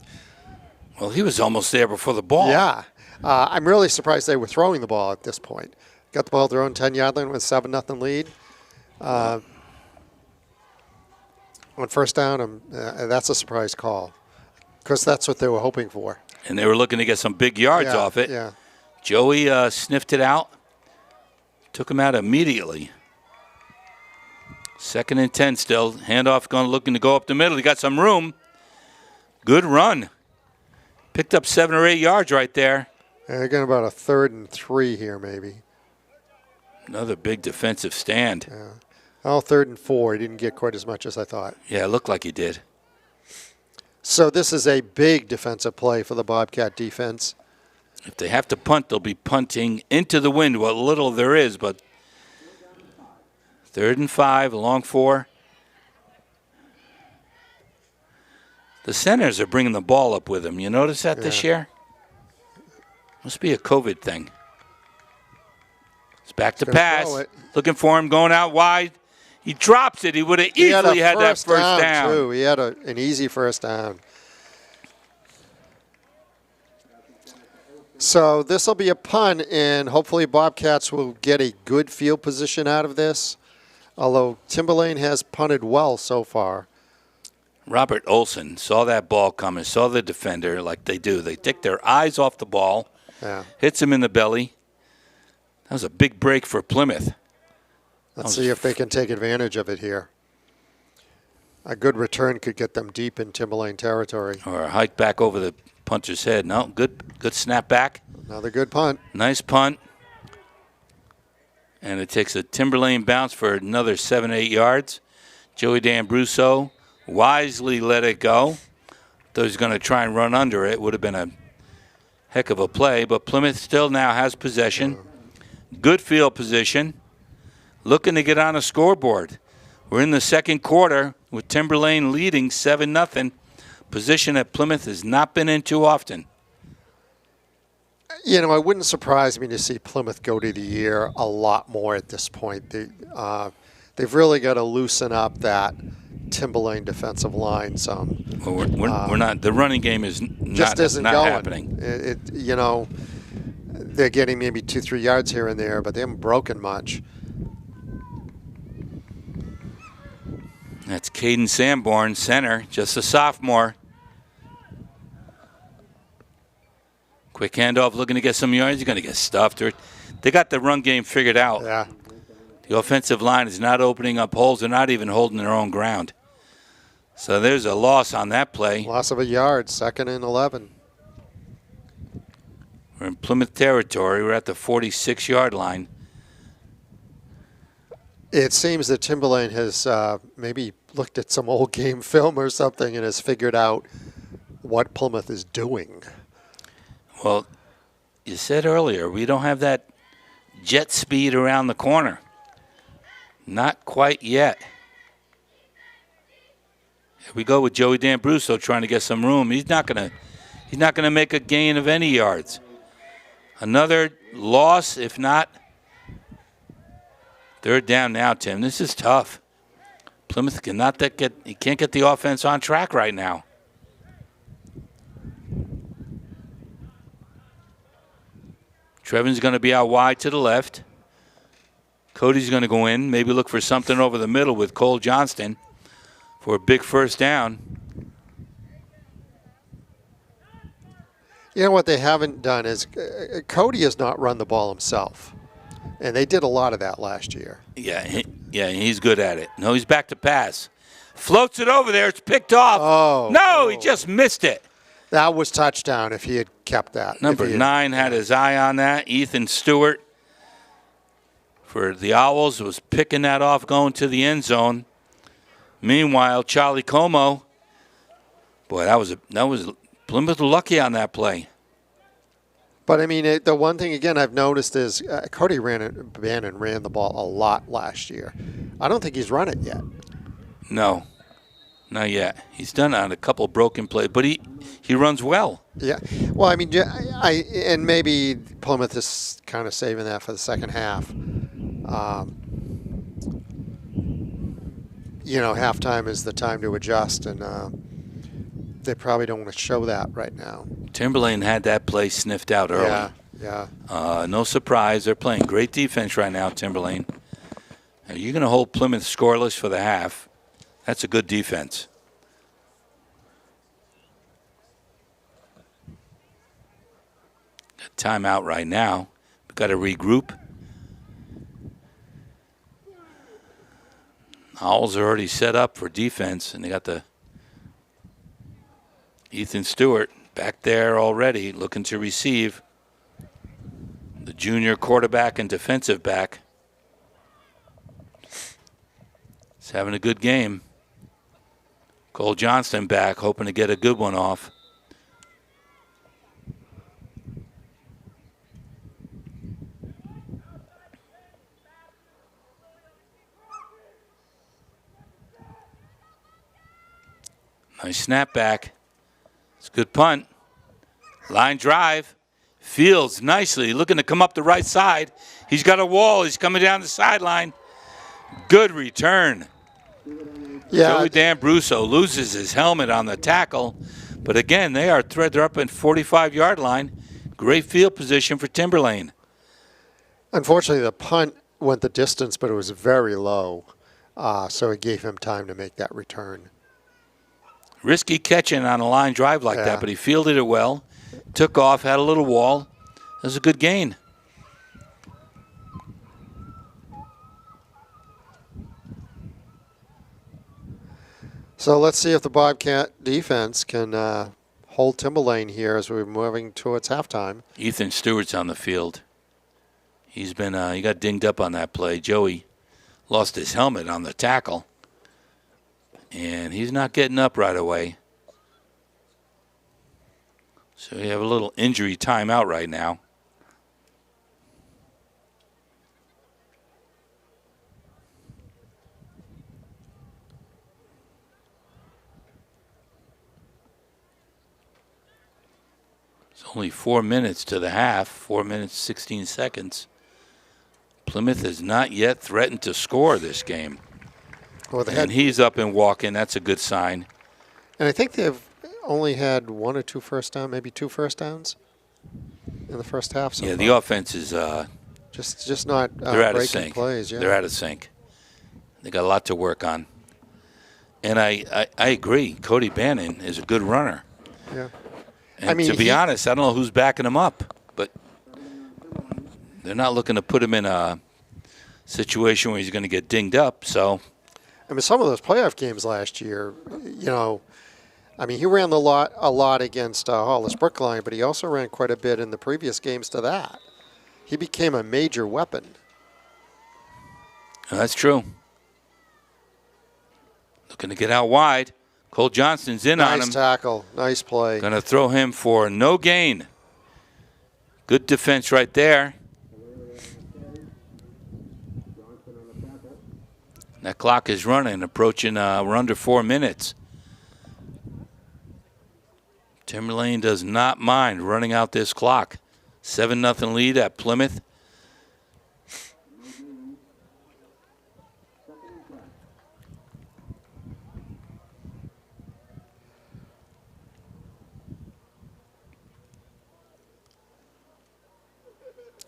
Well, he was almost there before the ball. Yeah. I'm really surprised they were throwing the ball at this point. Got the ball at their own 10-yard line with 7-0 lead. On first down, that's a surprise call because that's what they were hoping for. And they were looking to get some big yards off it. Yeah. Joey sniffed it out. Took him out immediately. 2nd and 10 still. Handoff looking to go up the middle. He got some room. Good run. Picked up 7 or 8 yards right there. And they're getting about a 3rd and 3 here maybe. Another big defensive stand. Yeah. Oh, 3rd and 4. He didn't get quite as much as I thought. Yeah, it looked like he did. So this is a big defensive play for the Bobcat defense. If they have to punt, they'll be punting into the wind, what little there is, but 3rd and 5, a long 4. The centers are bringing the ball up with them. You notice that this year? Must be a COVID thing. It's back to pass. Looking for him, going out wide. He drops it. He would have easily had that first down. Too. He had an easy first down. So this will be a punt, and hopefully Bobcats will get a good field position out of this, although Timberlane has punted well so far. Robert Olson saw that ball coming, saw the defender like they do. They take their eyes off the ball, hits him in the belly. That was a big break for Plymouth. Let's see if they can take advantage of it here. A good return could get them deep in Timberlane territory. Or a hike back over the punter's head. No, good snap back. Another good punt. Nice punt. And it takes a Timberlane bounce for another 7, 8 yards. Joey D'Ambruso wisely let it go. Thought he was going to try and run under it. Would have been a heck of a play. But Plymouth still now has possession. Good field position. Looking to get on a scoreboard. We're in the second quarter with Timberlane leading 7-0. Position that Plymouth has not been in too often. You know, it wouldn't surprise me to see Plymouth go to the year a lot more at this point. They've really got to loosen up that Timberlane defensive line some. Well, we're not. The running game is just isn't not going. happening. You know, they're getting maybe 2-3 yards here and there, but they haven't broken much. That's Caden Sanborn, center, just a sophomore. Quick handoff, looking to get some yards. He's going to get stuffed. They got the run game figured out. Yeah. The offensive line is not opening up holes. They're not even holding their own ground. So there's a loss on that play. Loss of a yard, 2nd and 11. We're in Plymouth territory. We're at the 46-yard line. It seems that Timberlane has maybe looked at some old game film or something and has figured out what Plymouth is doing. Well, you said earlier, we don't have that jet speed around the corner. Not quite yet. Here we go with Joey D'Ambruso trying to get some room. He's not gonna make a gain of any yards. Another loss, if not. 3rd down now, Tim. This is tough. Plymouth can't get the offense on track right now. Trevin's going to be out wide to the left. Cody's going to go in, maybe look for something over the middle with Cole Johnston for a big first down. You know what they haven't done is Cody has not run the ball himself. And they did a lot of that last year. Yeah, he's good at it. No, he's back to pass. Floats it over there. It's picked off. He just missed it. That was touchdown if he had kept that. Number 9 had his eye on that. Ethan Stewart for the Owls was picking that off going to the end zone. Meanwhile, Charlie Como, boy, that was Plymouth lucky on that play. But I mean, the one thing again I've noticed is Cody Bannon ran the ball a lot last year. I don't think he's run it yet. No, not yet. He's done it on a couple broken plays, but he runs well. Yeah. Well, I mean, and maybe Plymouth is kind of saving that for the second half. Halftime is the time to adjust, and they probably don't want to show that right now. Timberlane had that play sniffed out early. Yeah. No surprise. They're playing great defense right now, Timberlane. You're going to hold Plymouth scoreless for the half. That's a good defense. Got timeout right now. We've got to regroup. Owls are already set up for defense, and they got the Ethan Stewart back there already looking to receive. The junior quarterback and defensive back. He's having a good game. Cole Johnston back, hoping to get a good one off. Nice snap back. It's a good punt. Line drive. Fields nicely, looking to come up the right side. He's got a wall. He's coming down the sideline. Good return. Yeah. Joey D'Ambruso loses his helmet on the tackle. But again, they're up in 45-yard line. Great field position for Timberlane. Unfortunately, the punt went the distance, but it was very low. So it gave him time to make that return. Risky catching on a line drive like that, but he fielded it well. Took off, had a little wall. It was a good gain. So let's see if the Bobcat defense can hold Timberlane here as we're moving towards halftime. Ethan Stewart's on the field. He got dinged up on that play. Joey lost his helmet on the tackle. And he's not getting up right away. So we have a little injury timeout right now. It's only 4 minutes to the half, 4 minutes, 16 seconds. Plymouth has not yet threatened to score this game. Well, and he's up and walking. That's a good sign. And I think they've only had one or two first downs, maybe two first downs in the first half. So the offense is just not they're out of breaking sync. plays. Yeah. They're out of sync. They got a lot to work on. And I agree. Cody Bannon is a good runner. Yeah. And to be honest, I don't know who's backing him up, but they're not looking to put him in a situation where he's going to get dinged up. So. I mean, some of those playoff games last year, he ran a lot against Hollis Brookline, but he also ran quite a bit in the previous games to that. He became a major weapon. That's true. Looking to get out wide. Cole Johnston's in on him. Nice tackle. Nice play. Going to throw him for no gain. Good defense right there. That clock is running, approaching, we're under 4 minutes. Timberlane does not mind running out this clock. 7-0 lead at Plymouth.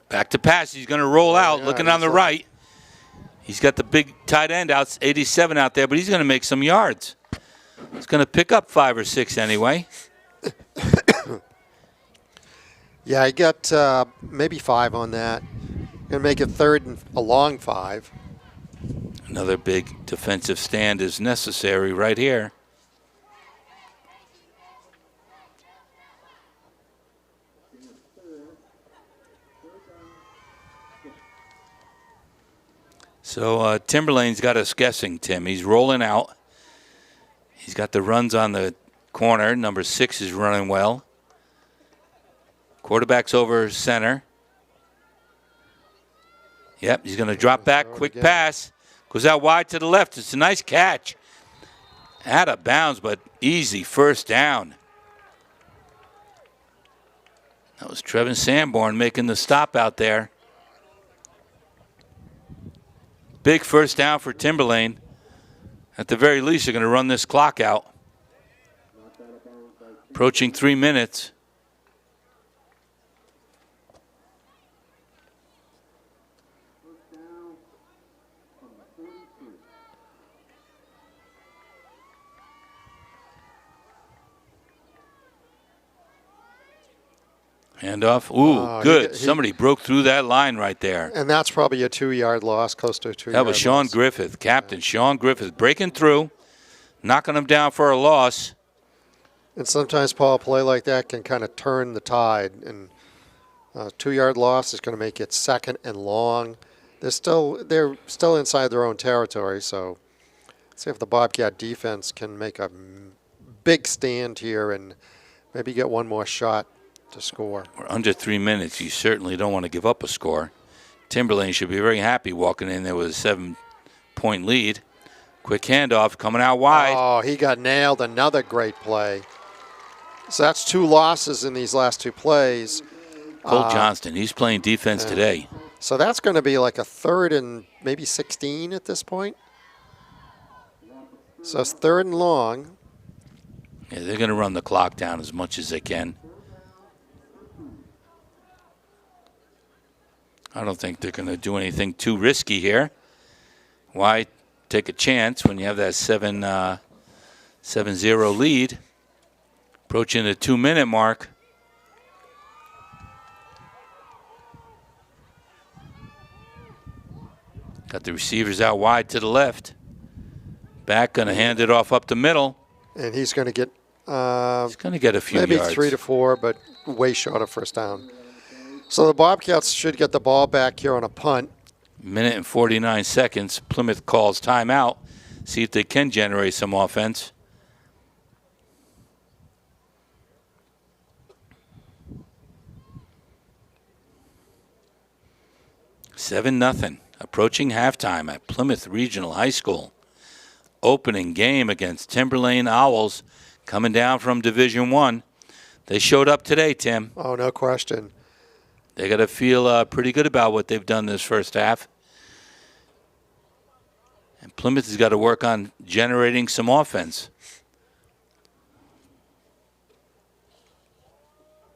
Back to pass. He's going to roll out, looking on the right. He's got the big tight end out, 87 out there, but he's going to make some yards. He's going to pick up 5 or 6 anyway. Yeah, I got maybe 5 on that. Going to make it third and a long 5. Another big defensive stand is necessary right here. So Timberlane's got us guessing, Tim. He's rolling out. He's got the runs on the corner. Number 6 is running well. Quarterback's over center. Yep, he's going to drop back. Quick pass. Goes out wide to the left. It's a nice catch. Out of bounds, but easy first down. That was Trevin Sanborn making the stop out there. Big first down for Timberlane. At the very least, they're going to run this clock out. Approaching 3 minutes. Handoff. Ooh, good. Somebody broke through that line right there. And that's probably a 2-yard loss, close to a 2-yard loss. That was Sean Griffith, Captain Sean Griffith, breaking through, knocking him down for a loss. And sometimes, Paul, a play like that can kind of turn the tide. And a 2-yard loss is going to make it 2nd and long. They're still inside their own territory. So let's see if the Bobcat defense can make a big stand here and maybe get one more shot to score. We're under 3 minutes. You certainly don't want to give up a score. Timberlane should be very happy walking in there with a 7-point lead. Quick handoff coming out wide. Oh, he got nailed. Another great play. So that's 2 losses in these last 2 plays. Cole Johnston, he's playing defense today. So that's going to be like a 3rd and maybe 16 at this point. So it's 3rd and long. Yeah, they're going to run the clock down as much as they can. I don't think they're going to do anything too risky here. Why take a chance when you have that 7-0 lead? Approaching the 2-minute mark. Got the receivers out wide to the left. Back, going to hand it off up the middle. And he's going to get he's going to get a few maybe yards. 3 to 4, but way short of first down. So the Bobcats should get the ball back here on a punt. Minute and 49 seconds. Plymouth calls timeout. See if they can generate some offense. Seven nothing. Approaching halftime at Plymouth Regional High School. Opening game against Timberlane Owls, coming down from Division I. They showed up today, Tim. Oh, no question. They got to feel pretty good about what they've done this first half. And Plymouth has got to work on generating some offense.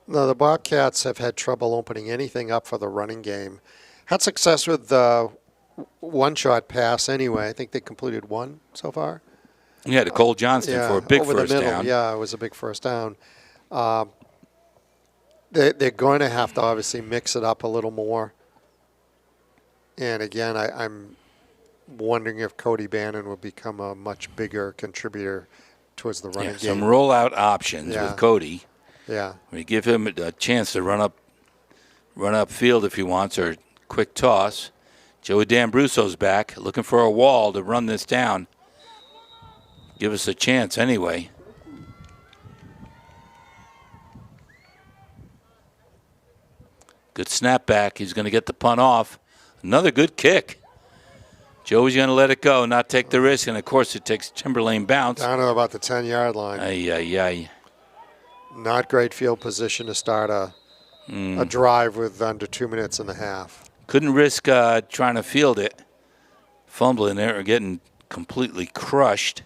No, the Bobcats have had trouble opening anything up for the running game. Had success with the one-shot pass anyway. I think they completed 1 so far. Yeah, to Cole Johnston for a big over first the middle. down. Yeah, it was a big first down. They're going to have to obviously mix it up a little more. And again, I'm wondering if Cody Bannon will become a much bigger contributor towards the running game. Some rollout options with Cody. Yeah. We give him a chance to run up field if he wants, or quick toss. Joey D'Ambrosso's back, looking for a wall to run this down. Give us a chance anyway. Good snap back. He's going to get the punt off. Another good kick. Joey's going to let it go, not take the risk, and of course it takes Timberlane bounce. Down to about the 10-yard line. Ay. Not great field position to start a drive with under 2 minutes and a half. Couldn't risk trying to field it. Fumbling there or getting completely crushed.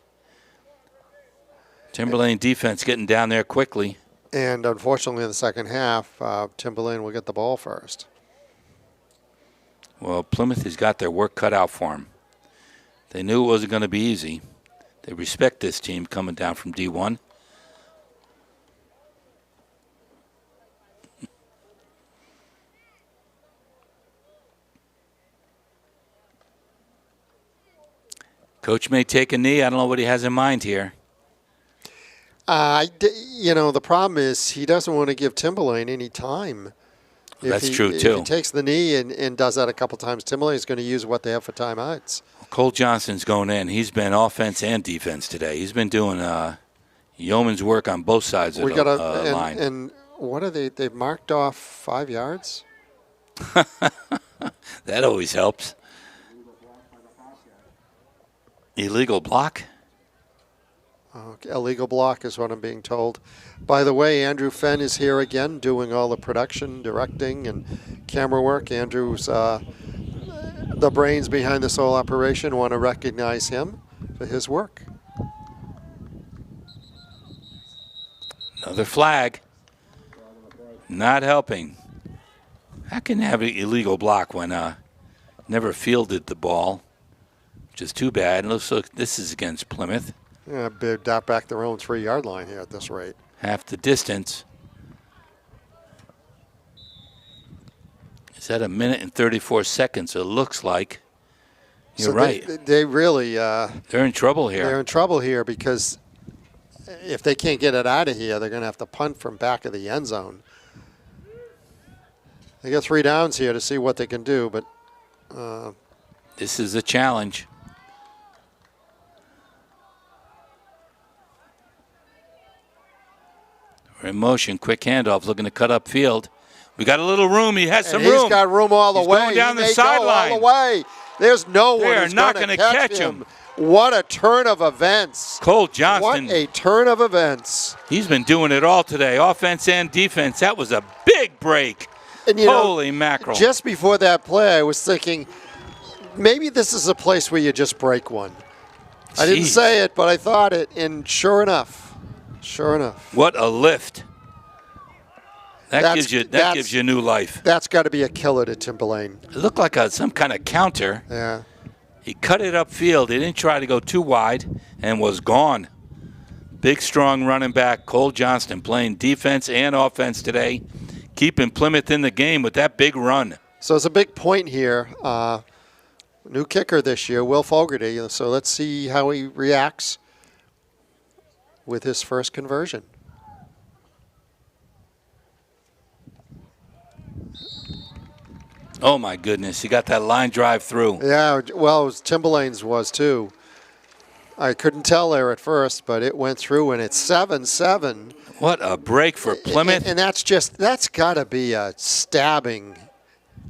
Timberlane defense getting down there quickly. And unfortunately in the second half, Timberlane will get the ball first. Well, Plymouth has got their work cut out for them. They knew it wasn't going to be easy. They respect this team coming down from D1. Coach may take a knee. I don't know what he has in mind here. The problem is he doesn't want to give Timberlane any time. That's true, too. If he takes the knee and does that a couple times, Timberlane is going to use what they have for timeouts. Cole Johnston's going in. He's been offense and defense today. He's been doing yeoman's work on both sides of the line. And What are they? They've marked off 5 yards? That always helps. Illegal block? Okay, illegal block is what I'm being told. By the way, Andrew Fenn is here again doing all the production, directing, and camera work. Andrew's the brains behind this whole operation. Want to recognize him for his work. Another flag. Not helping. How can you have an illegal block when never fielded the ball? Which is too bad. It looks like this is against Plymouth. Yeah, they're back their own 3-yard line here at this rate. Half the distance. Is that a minute and 34 seconds? It looks like. You're so right. They really. They're in trouble here. They're in trouble here because if they can't get it out of here, they're going to have to punt from back of the end zone. They got 3 downs here to see what they can do, but this is a challenge. We're in motion, quick handoff, looking to cut up field. We got a little room. He has some room. He's got room all the He's way. Going down he the may sideline. go all the way. There's no one who's not going to catch him. What a turn of events. Cole Johnston. What a turn of events. He's been doing it all today, offense and defense. That was a big break. And Holy mackerel. Just before that play, I was thinking, maybe this is a place where you just break one. I didn't Jeez. say it, but I thought it, and sure enough. What a lift. That gives you new life. That's got to be a killer to Timberlane. It looked like some kind of counter. Yeah. He cut it upfield. He didn't try to go too wide and was gone. Big, strong running back, Cole Johnston, playing defense and offense today, keeping Plymouth in the game with that big run. So it's a big point here. New kicker this year, Will Fogarty. So let's see how he reacts with his first conversion. Oh, my goodness. He got that line drive through. Yeah, well, Timberlane's was too. I couldn't tell there at first, but it went through, and it's 7-7. What a break for Plymouth. And that's got to be a stabbing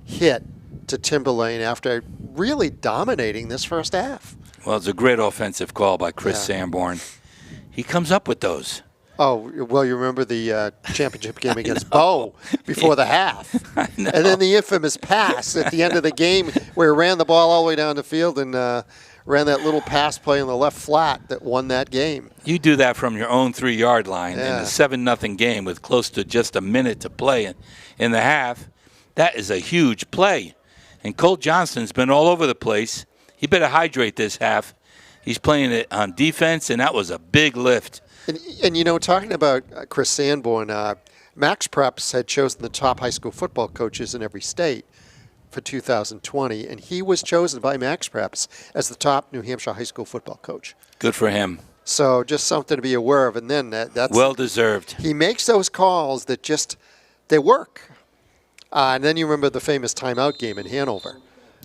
hit to Timberlane after really dominating this first half. Well, it's a great offensive call by Chris Sanborn. He comes up with those. Oh, well, you remember the championship game against Bow before the half. I know. And then the infamous pass at the end of the game where he ran the ball all the way down the field and ran that little pass play on the left flat that won that game. You do that from your own 3-yard line in Yeah. a 7-0 game with close to just a minute to play in the half. That is a huge play. And Cole Johnston's been all over the place. He better hydrate this half. He's playing it on defense, and that was a big lift. And you know, talking about Chris Sanborn, Max Preps had chosen the top high school football coaches in every state for 2020, and he was chosen by Max Preps as the top New Hampshire high school football coach. Good for him. So just something to be aware of. And then that's well-deserved. He makes those calls that they work. And then you remember the famous timeout game in Hanover.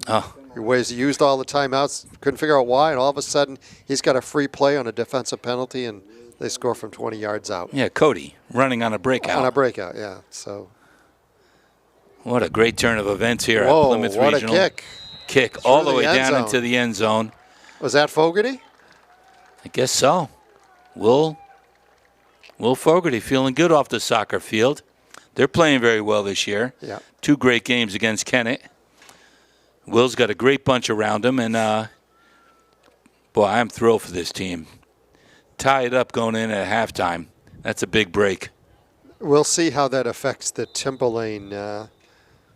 Oh. Where he used all the timeouts, couldn't figure out why, and all of a sudden he's got a free play on a defensive penalty, and they score from 20 yards out. Yeah, Cody running on a breakout. On a breakout, yeah. So. What a great turn of events here Whoa, at Plymouth what Regional. a kick. Kick all the the way end down zone. into the end zone. Was that Fogarty? I guess so. Will Fogarty feeling good off the soccer field. They're playing very well this year. Yeah. 2 great games against Kennett. Will's got a great bunch around him, and boy, I'm thrilled for this team. Tie it up going in at halftime. That's a big break. We'll see how that affects the Timberlane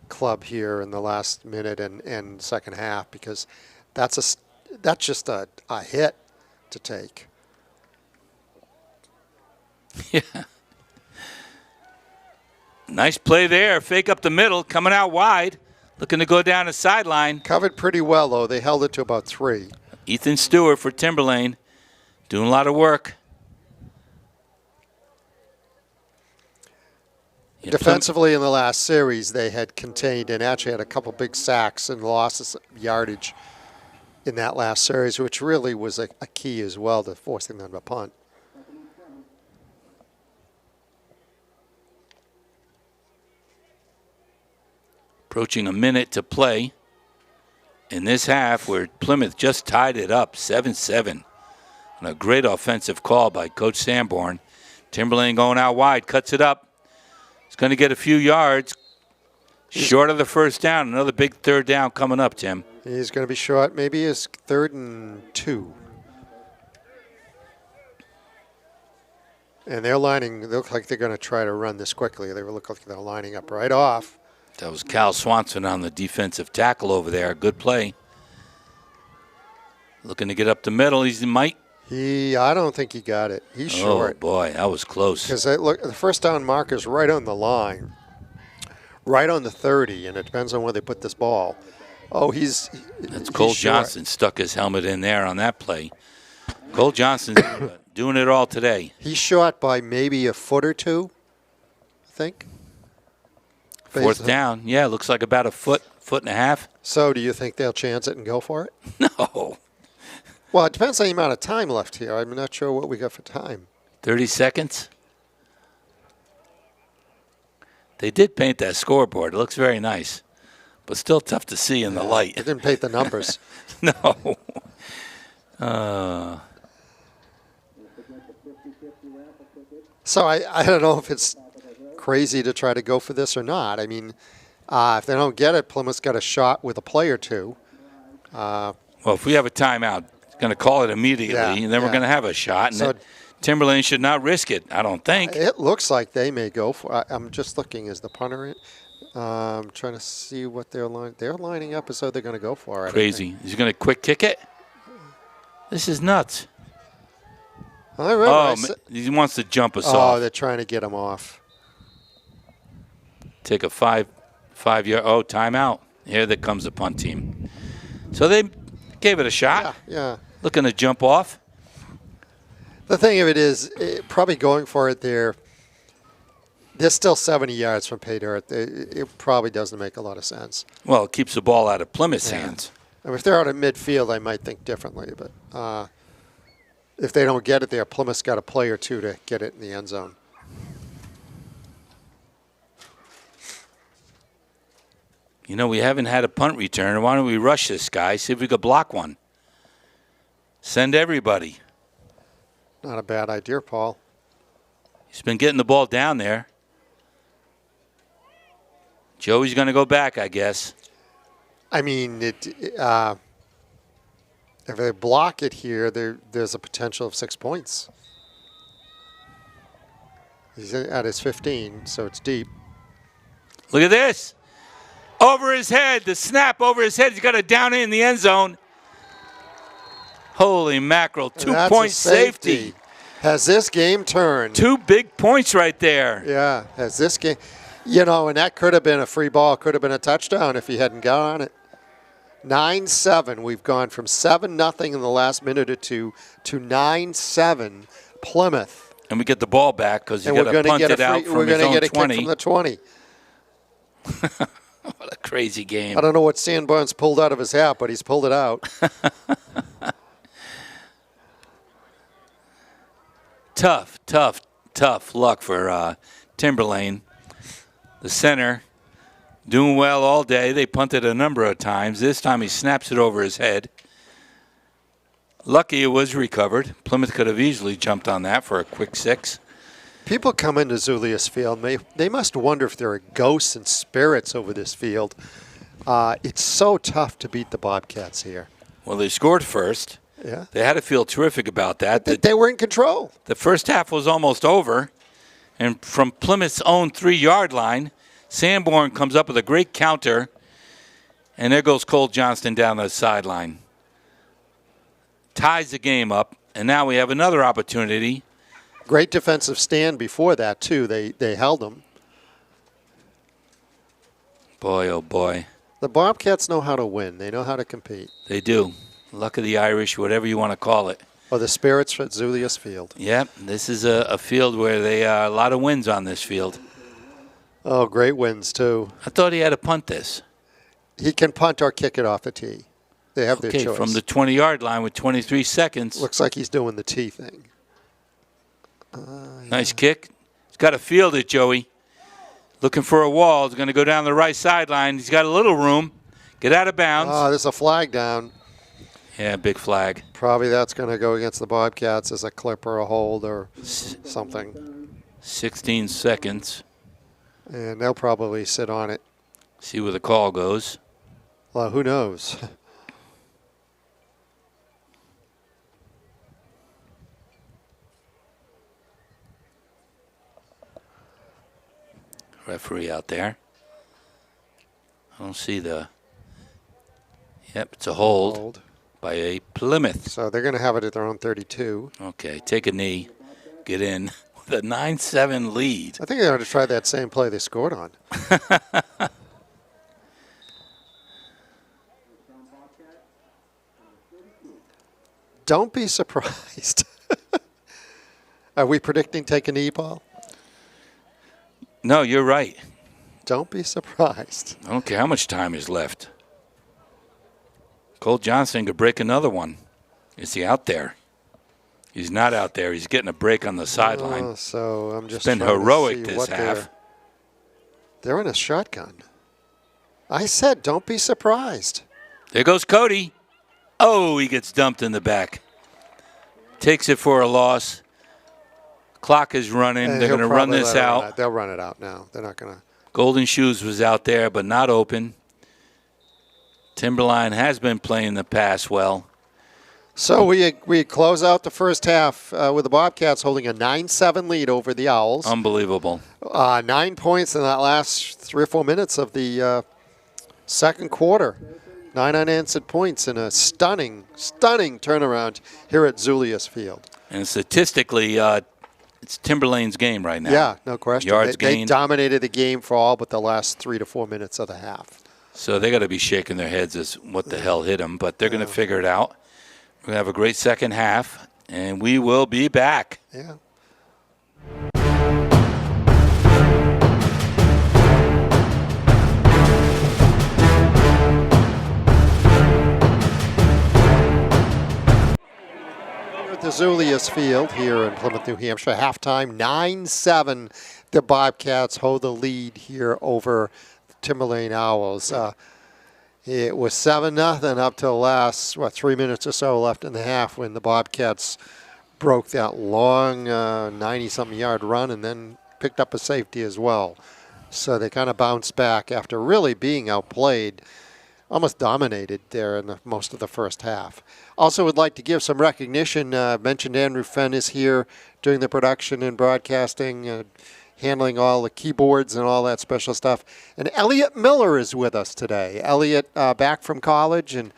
club here in the last minute and second half, because that's just a hit to take. Yeah. Nice play there. Fake up the middle, coming out wide, looking to go down the sideline. Covered pretty well, though. They held it to about 3. Ethan Stewart for Timberlane, doing a lot of work. Yeah, Defensively in the last series, they had contained and actually had a couple big sacks and losses yardage in that last series, which really was a key as well to forcing them to punt. Approaching a minute to play in this half, where Plymouth just tied it up 7-7. And a great offensive call by Coach Sanborn. Timberlane going out wide, cuts it up. He's going to get a few yards. Short of the first down. Another big third down coming up, Tim. He's going to be short. Maybe his 3rd and 2. And they're lining, they look like they're going to try to run this quickly. They look like they're lining up right off. That was Cal Swanson on the defensive tackle over there. Good play. Looking to get up the middle. He might. I don't think he got it. He's short. Oh, boy, that was close. Because look, the first down marker's right on the line. Right on the 30, and it depends on where they put this ball. Oh, That's Cole Johnson stuck his helmet in there on that play. Cole Johnson's doing it all today. He's short by maybe a foot or two, I think. 4th down. Yeah, looks like about a foot and a half. So do you think they'll chance it and go for it? No. Well, it depends on the amount of time left here. I'm not sure what we got for time. 30 seconds. They did paint that scoreboard. It looks very nice, but still tough to see in the light. They didn't paint the numbers. No. So I don't know if it's crazy to try to go for this or not. I mean, if they don't get it, Plymouth's got a shot with a play or two. Well, if we have a timeout, it's going to call it immediately, and then we're going to have a shot. And So Timberlane should not risk it, I don't think. it looks like they may go for it. I'm just looking as the punter. I'm trying to see what they're lining up as though they're going to go for it. Crazy. He's going to quick kick it? This is nuts. All right. He wants to jump us off. Oh, they're trying to get him off. Take a five-yard. Oh, timeout. Here that comes the punt team. So they gave it a shot. Yeah. Looking to jump off. The thing of it is, probably going for it there, they're still 70 yards from pay dirt. It probably doesn't make a lot of sense. Well, it keeps the ball out of Plymouth's hands. I mean, if they're out at midfield, I might think differently. But if they don't get it there, Plymouth's got a play or two to get it in the end zone. You know, we haven't had a punt return. Why don't we rush this guy, see if we could block one? Send everybody. Not a bad idea, Paul. He's been getting the ball down there. Joey's going to go back, I guess. I mean, if they block it here, there's a potential of 6 points. He's at his 15, so it's deep. Look at this. Over his head. The snap over his head. He's got it down in the end zone. Holy mackerel. 2-point safety. Has this game turned? 2 big points right there. Yeah, has this game. You know, and that could have been a free ball, could have been a touchdown if he hadn't got on it. 9-7. We've gone from 7-0 in the last minute or two to 9-7 Plymouth. And we get the ball back because you got to punt it out from his own 20. We're going to get a kick from the 20. What a crazy game. I don't know what Sanborn's pulled out of his hat, but he's pulled it out. Tough luck for Timberlane. The center doing well all day. They punted a number of times. This time he snaps it over his head. Lucky it was recovered. Plymouth could have easily jumped on that for a quick 6. People come into Zulius Field, they must wonder if there are ghosts and spirits over this field. It's so tough to beat the Bobcats here. Well, they scored first. Yeah. They had to feel terrific about that. They were in control. The first half was almost over. And from Plymouth's own 3-yard line, Sanborn comes up with a great counter. And there goes Cole Johnston down the sideline. Ties the game up. And now we have another opportunity. Great defensive stand before that, too. They held them. Boy, oh boy. The Bobcats know how to win. They know how to compete. They do. Luck of the Irish, whatever you want to call it. Or the spirits at Zulius Field. Yep, this is a field where they a lot of wins on this field. Oh, great wins, too. I thought he had to punt this. He can punt or kick it off the tee. They have their choice. From the 20-yard line with 23 seconds. Looks like he's doing the tee thing. Nice kick. He's got to field it, Joey. looking for a wall. He's going to go down the right sideline. He's got a little room. Get out of bounds. Oh, there's a flag down. Yeah, big flag. Probably that's going to go against the Bobcats as a clip or a hold or something. 16 seconds. And they'll probably sit on it. See where the call goes. Well, who knows? Referee out there. I don't see the... Yep, it's a hold by a Plymouth. So they're going to have it at their own 32. Okay, take a knee. Get in with a 9-7 lead. I think they ought to try that same play they scored on. Don't be surprised. Are we predicting take a knee, Paul? No, you're right. Don't be surprised. I don't care how much time is left. Cole Johnson could break another one. Is he out there? He's not out there. He's getting a break on the sideline. So I'm just been trying heroic to see this what half. They're in a shotgun. I said, don't be surprised. There goes Cody. Oh, he gets dumped in the back. Takes it for a loss. Clock is running. And they're going to run probably this let it out. run They'll run it out now. They're not going to. Golden Shoes was out there, but not open. Timberlane has been playing the pass well. So we close out the first half with the Bobcats holding a 9-7 lead over the Owls. Unbelievable. 9 points in that last 3 or 4 minutes of the second quarter. 9 unanswered points in a stunning turnaround here at Zulius Field. And statistically, it's Timberlane's game right now. Yeah, no question. Yards They gained. dominated the game for all but the last 3 to 4 minutes of the half. So they got to be shaking their heads as what the hell hit them, but they're going to figure it out. We're going to have a great second half, and we will be back. Yeah. At the Zulius Field here in Plymouth, New Hampshire, halftime 9-7. The Bobcats hold the lead here over the Timberlane Owls. It was 7-0 up to the last, 3 minutes or so left in the half when the Bobcats broke that long 90-something yard run and then picked up a safety as well. So they kind of bounced back after really being outplayed, almost dominated there in most of the first half. Also would like to give some recognition. Mentioned Andrew Fenn is here doing the production and broadcasting, handling all the keyboards and all that special stuff. And Elliot Miller is with us today. Elliot back from college, and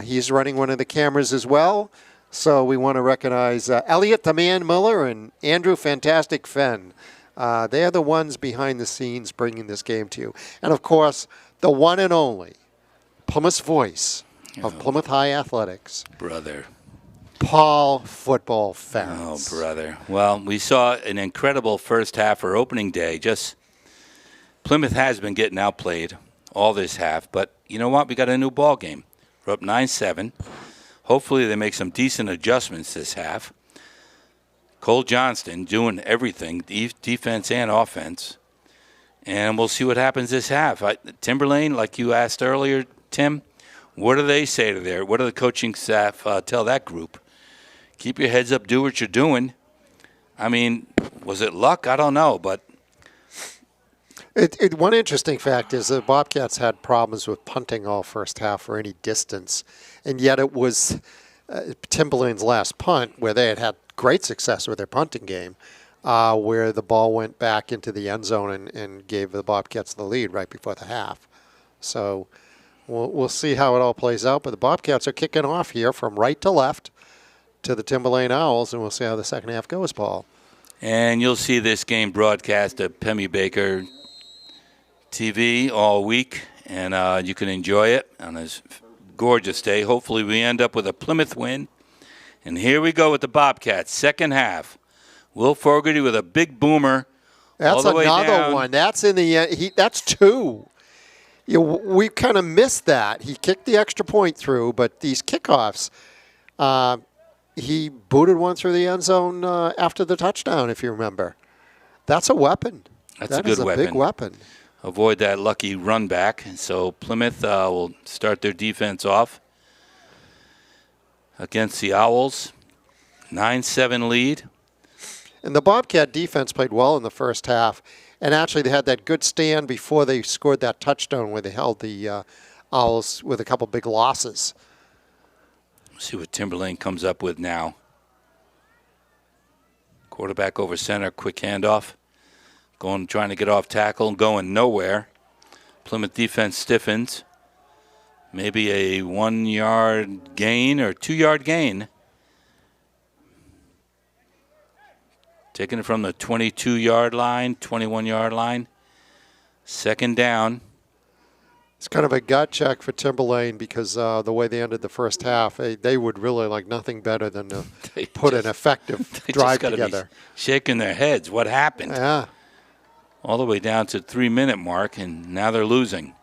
he's running one of the cameras as well. So we want to recognize Elliot the Man Miller and Andrew Fantastic Fenn. They are the ones behind the scenes bringing this game to you. And, of course, the one and only Plymouth's voice of Plymouth High Athletics. Brother. Paul Football Oh, Ferentz. brother. Well, we saw an incredible first half for opening day. Plymouth has been getting outplayed all this half, but you know what? We got a new ball game. We're up 9-7. Hopefully they make some decent adjustments this half. Cole Johnston doing everything, defense and offense. And we'll see what happens this half. Timberlane, like you asked earlier, Tim, what do they say to there? What do the coaching staff tell that group? Keep your heads up, do what you're doing. I mean, was it luck? I don't know, but One interesting fact is the Bobcats had problems with punting all first half for any distance, and yet it was Timberlane's last punt where they had great success with their punting game, where the ball went back into the end zone and gave the Bobcats the lead right before the half. So we'll see how it all plays out, but the Bobcats are kicking off here from right to left to the Timberlane Owls, and we'll see how the second half goes, Paul. And you'll see this game broadcast at Pemmy Baker TV all week, and you can enjoy it on this gorgeous day. Hopefully we end up with a Plymouth win. And here we go with the Bobcats, second half. Will Fogarty with a big boomer. That's all the way another down. one. That's in the end. That's two. We kind of missed that. He kicked the extra point through, but these kickoffs, he booted one through the end zone after the touchdown, if you remember. That's a weapon. That's a good weapon. That is a big weapon. Avoid that lucky run back. So Plymouth will start their defense off against the Owls. 9-7 lead. And the Bobcat defense played well in the first half. And actually, they had that good stand before they scored that touchdown where they held the Owls with a couple big losses. See what Timberlane comes up with now. Quarterback over center, quick handoff. Trying to get off tackle, going nowhere. Plymouth defense stiffens. Maybe a 1 yard gain or 2 yard gain. Taking it from the 22 yard line, 21 yard line. Second down. It's kind of a gut check for Timberlane because the way they ended the first half, they would really like nothing better than to put an effective drive together. Shaking their heads. What happened? Yeah. All the way down to 3-minute mark, and now they're losing.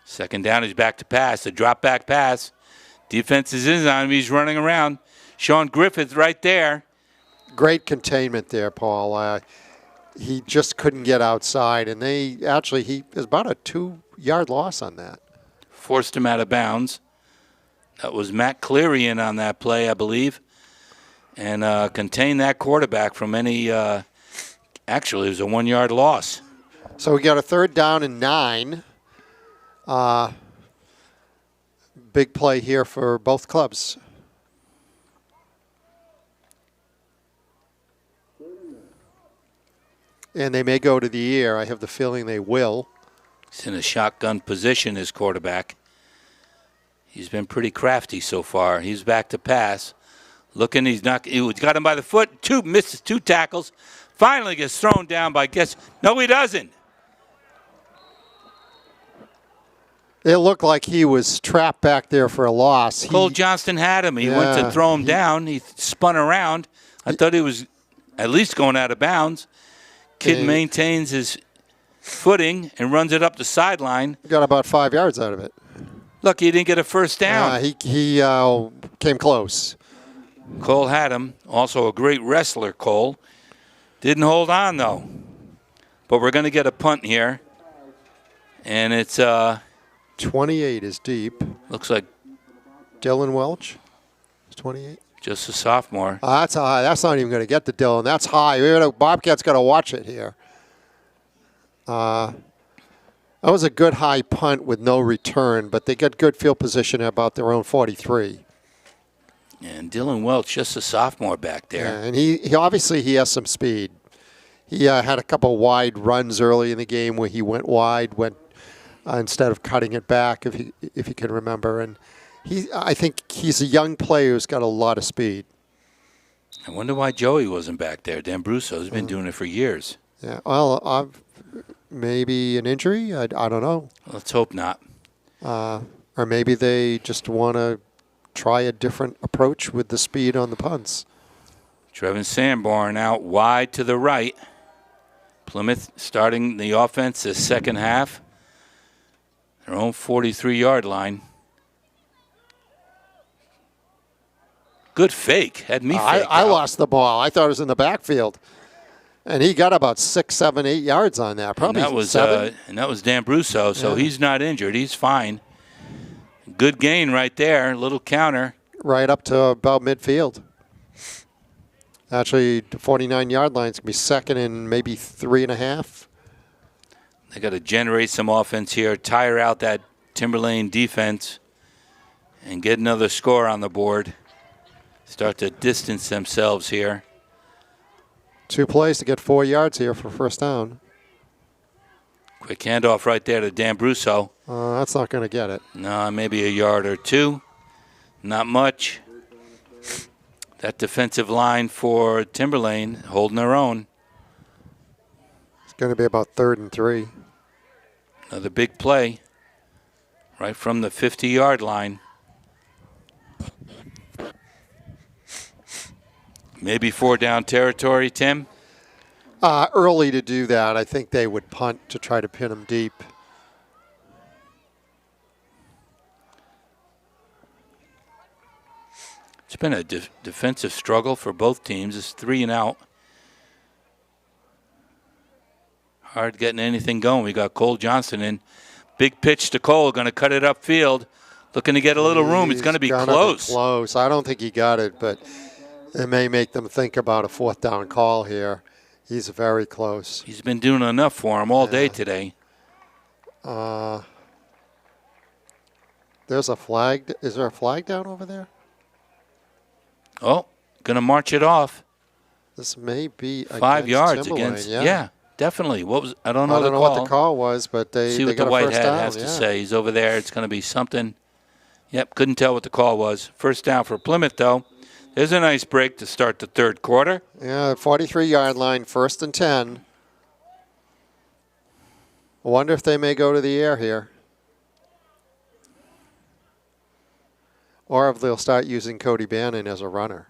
Second down, he's back to pass. A drop back pass. Defense is in on him. He's running around. Sean Griffith right there. Great containment there, Paul. He just couldn't get outside, and he was about a 2 yard loss on that. Forced him out of bounds. That was Matt Cleary in on that play, I believe, and contained that quarterback from any. Actually, it was a 1 yard loss. So we got a third down and 9. Big play here for both clubs. And they may go to the air. I have the feeling they will. He's in a shotgun position, his quarterback. He's been pretty crafty so far. He's back to pass. Looking, he got him by the foot. Misses 2 tackles. Finally gets thrown down by no, he doesn't. It looked like he was trapped back there for a loss. Cole Johnston had him. He went to throw him down. He spun around. I thought he was at least going out of bounds. Kid maintains his footing and runs it up the sideline. Got about 5 yards out of it. Look, he didn't get a first down. He came close. Cole had him. Also a great wrestler, Cole. Didn't hold on, though. But we're going to get a punt here. And it's 28 is deep. Looks like Dylan Welch is 28. Just a sophomore. That's high. That's not even going to get to Dylan. That's high. Bobcats got to watch it here. That was a good high punt with no return, but they got good field position at about their own 43. And Dylan Welch, just a sophomore back there. Yeah, and he obviously he has some speed. He had a couple wide runs early in the game where he went wide, instead of cutting it back, if you can remember. And I think he's a young player who's got a lot of speed. I wonder why Joey wasn't back there. Dan Brusso's been doing it for years. Yeah, well, maybe an injury. I don't know. Let's hope not. Or maybe they just want to try a different approach with the speed on the punts. Trevin Sanborn out wide to the right. Plymouth starting the offense the second half. Their own 43-yard line. Good fake. Had me faked I out. lost the ball. I thought it was in the backfield. And he got about 6, 7, 8 yards on that. Probably and that was 7. And that was Dan Brusso, so he's not injured. He's fine. Good gain right there. Little counter. Right up to about midfield. Actually, the 49-yard line is going to be second and maybe 3.5. They got to generate some offense here, tire out that Timberlane defense, and get another score on the board. Start to distance themselves here. 2 plays to get 4 yards here for first down. Quick handoff right there to Dan Brusso. That's not going to get it. No, maybe a yard or 2. Not much. That defensive line for Timberlane holding their own. It's going to be about 3rd and 3. Another big play right from the 50-yard line. Maybe 4 down territory, Tim? Early to do that. I think they would punt to try to pin them deep. It's been a defensive struggle for both teams. It's 3 and out. Hard getting anything going. We got Cole Johnston in. Big pitch to Cole, going to cut it upfield. Looking to get a little room. It's going to be close. Close. I don't think he got it, but it may make them think about a 4th down call here. He's very close. He's been doing enough for him all day today. There's a flag. Is there a flag down over there? Oh, going to march it off. This may be 5 yards Timberlane, against. Yeah, definitely. What was? I don't know. I don't know what the call was, but they see what got the a white first hat down, has to say. He's over there. It's going to be something. Yep, couldn't tell what the call was. First down for Plymouth, though. There's a nice break to start the 3rd quarter. Yeah, 43-yard line, 1st and 10. I wonder if they may go to the air here. Or if they'll start using Cody Bannon as a runner.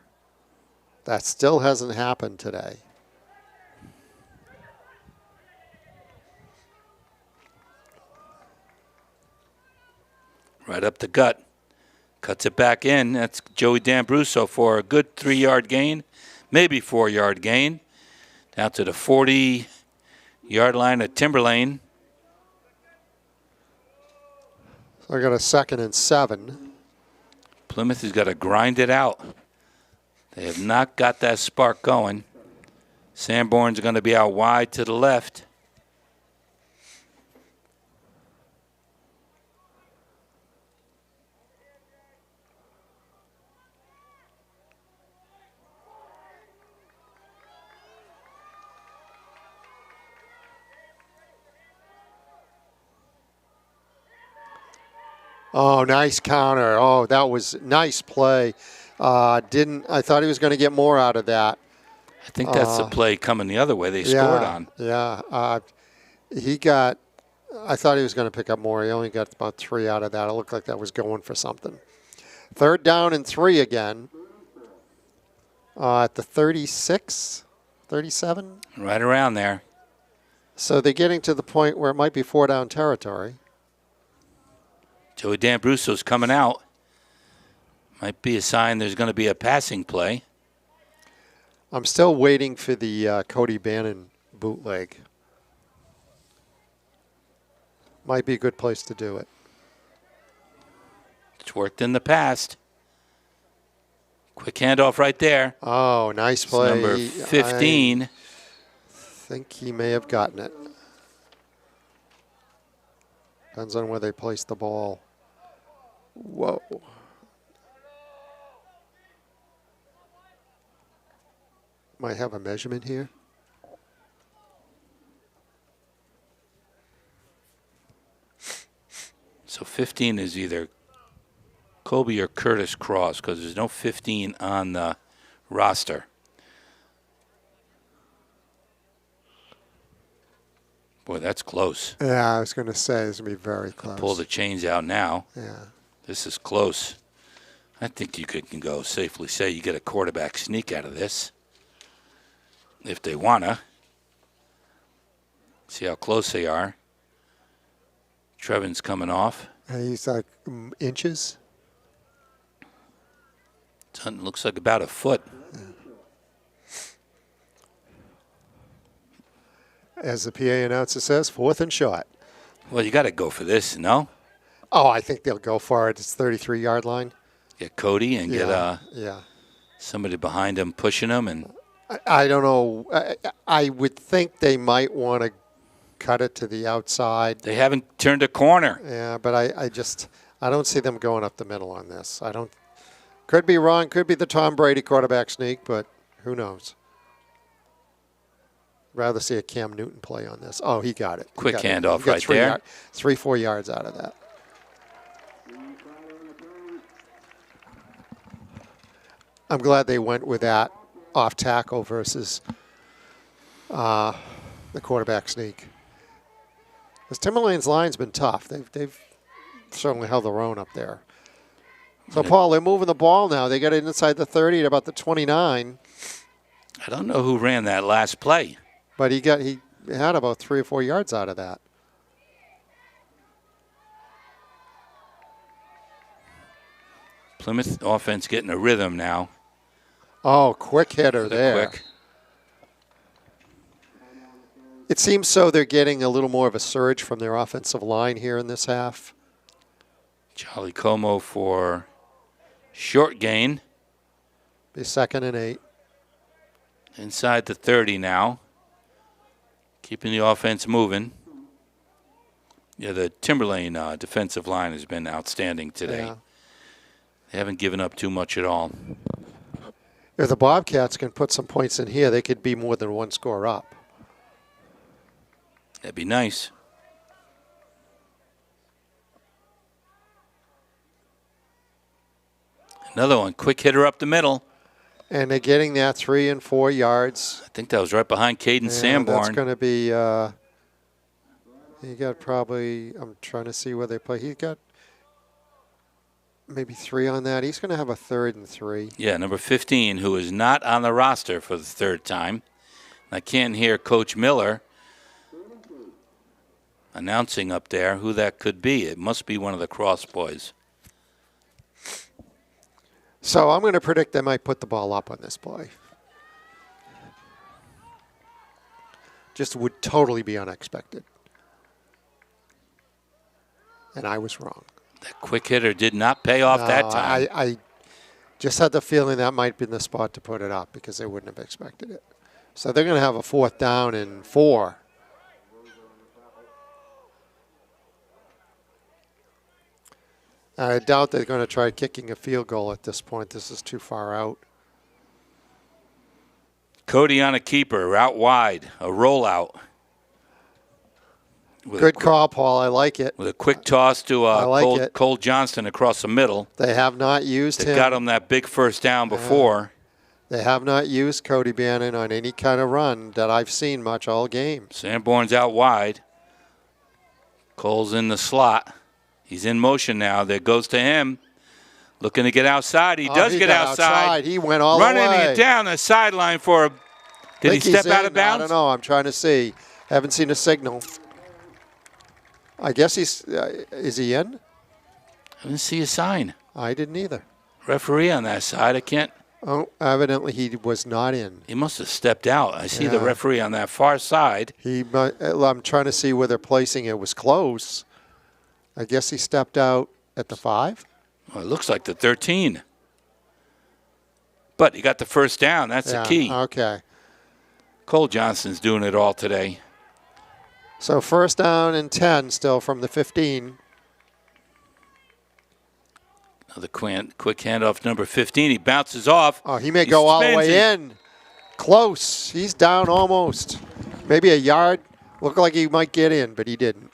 That still hasn't happened today. Right up the gut. Cuts it back in. That's Joey D'Ambruso for a good 3-yard gain, maybe 4-yard gain. Down to the 40-yard line at Timberlane. So I got a 2nd and 7. Plymouth has got to grind it out. They have not got that spark going. Sanborn's going to be out wide to the left. Oh, nice counter. Oh, that was nice play. I thought he was going to get more out of that. I think that's the play coming the other way they scored on. Yeah. I thought he was going to pick up more. He only got about 3 out of that. It looked like that was going for something. 3rd down and 3 again. At the 36, 37. Right around there. So they're getting to the point where it might be 4-down territory. Joey D'Ambruso's coming out. Might be a sign there's going to be a passing play. I'm still waiting for the Cody Bannon bootleg. Might be a good place to do it. It's worked in the past. Quick handoff right there. Oh, nice play. It's number 15. I think he may have gotten it. Depends on where they place the ball. Whoa. Might have a measurement here. So 15 is either Kobe or Curtis Cross because there's no 15 on the roster. Boy, that's close. Yeah, I was going to say it's going to be very close. Pull the chains out now. Yeah. This is close. I think you can go safely say you get a quarterback sneak out of this if they want to. See how close they are. Trevin's coming off. He's like inches. Looks like about a foot. As the PA announcer says, 4th and short. Well, you got to go for this, no? Oh, I think they'll go for it. It's 33-yard line. Get Cody and get yeah. somebody behind him pushing him. And I don't know. I would think they might want to cut it to the outside. They haven't turned a corner. Yeah, but I don't see them going up the middle on this. I don't. Could be wrong. Could be the Tom Brady quarterback sneak, but who knows? Rather see a Cam Newton play on this. Oh, he got it. Quick handoff right there. 3-4 yards out of that. I'm glad they went with that off tackle versus the quarterback sneak. Because Timberlane's line's been tough. They've certainly held their own up there. So, Paul, they're moving the ball now. They got it inside the 30 at about the 29. I don't know who ran that last play. But he had about 3 or 4 yards out of that. Plymouth offense getting a rhythm now. Oh, quick hitter there. Quick. It seems so they're getting a little more of a surge from their offensive line here in this half. Charlie Como for short gain. Be 2nd and 8. Inside the 30 now. Keeping the offense moving. Yeah, the Timberlane defensive line has been outstanding today. Yeah. They haven't given up too much at all. If the Bobcats can put some points in here, they could be more than one score up. That'd be nice. Another one, quick hitter up the middle. And they're getting that 3 and 4 yards. I think that was right behind Caden Yeah, Sanborn. that's going to be, he got probably, I'm trying to see where they play. He got maybe 3 on that. He's going to have a 3rd and 3. Yeah, number 15, who is not on the roster for the 3rd time. I can't hear Coach Miller announcing up there who that could be. It must be one of the Cross boys. So I'm going to predict they might put the ball up on this play. Just would totally be unexpected. And I was wrong. That quick hitter did not pay off that time. I just had the feeling that might be the spot to put it up because they wouldn't have expected it. So they're going to have a 4th down and 4. I doubt they're going to try kicking a field goal at this point. This is too far out. Cody on a keeper, out wide, a rollout. Good call, Paul. I like it. With a quick toss to like Cole Johnston across the middle. They have not used They him. got him that big first down before. They have not used Cody Bannon on any kind of run that I've seen much all game. Sanborn's out wide. Cole's in the slot. He's in motion now. There goes to him. Looking to get outside. He does get got outside. He went all the way. Running it down the sideline for a... Did he step out of bounds? I don't know. I'm trying to see. Haven't seen a signal. I guess he's... is he in? I didn't see a sign. I didn't either. Referee on that side. I can't... Oh, evidently he was not in. He must have stepped out. I see the referee on that far side. I'm trying to see where they're placing it. It was close. I guess he stepped out at the 5. Well, it looks like the 13. But he got the first down. That's the key. Okay. Cole Johnston's doing it all today. So 1st down and 10 still from the 15. Another quick handoff, number 15. He bounces off. Oh, he may go all the way in. Close. He's down almost. Maybe a yard. Looked like he might get in, but he didn't.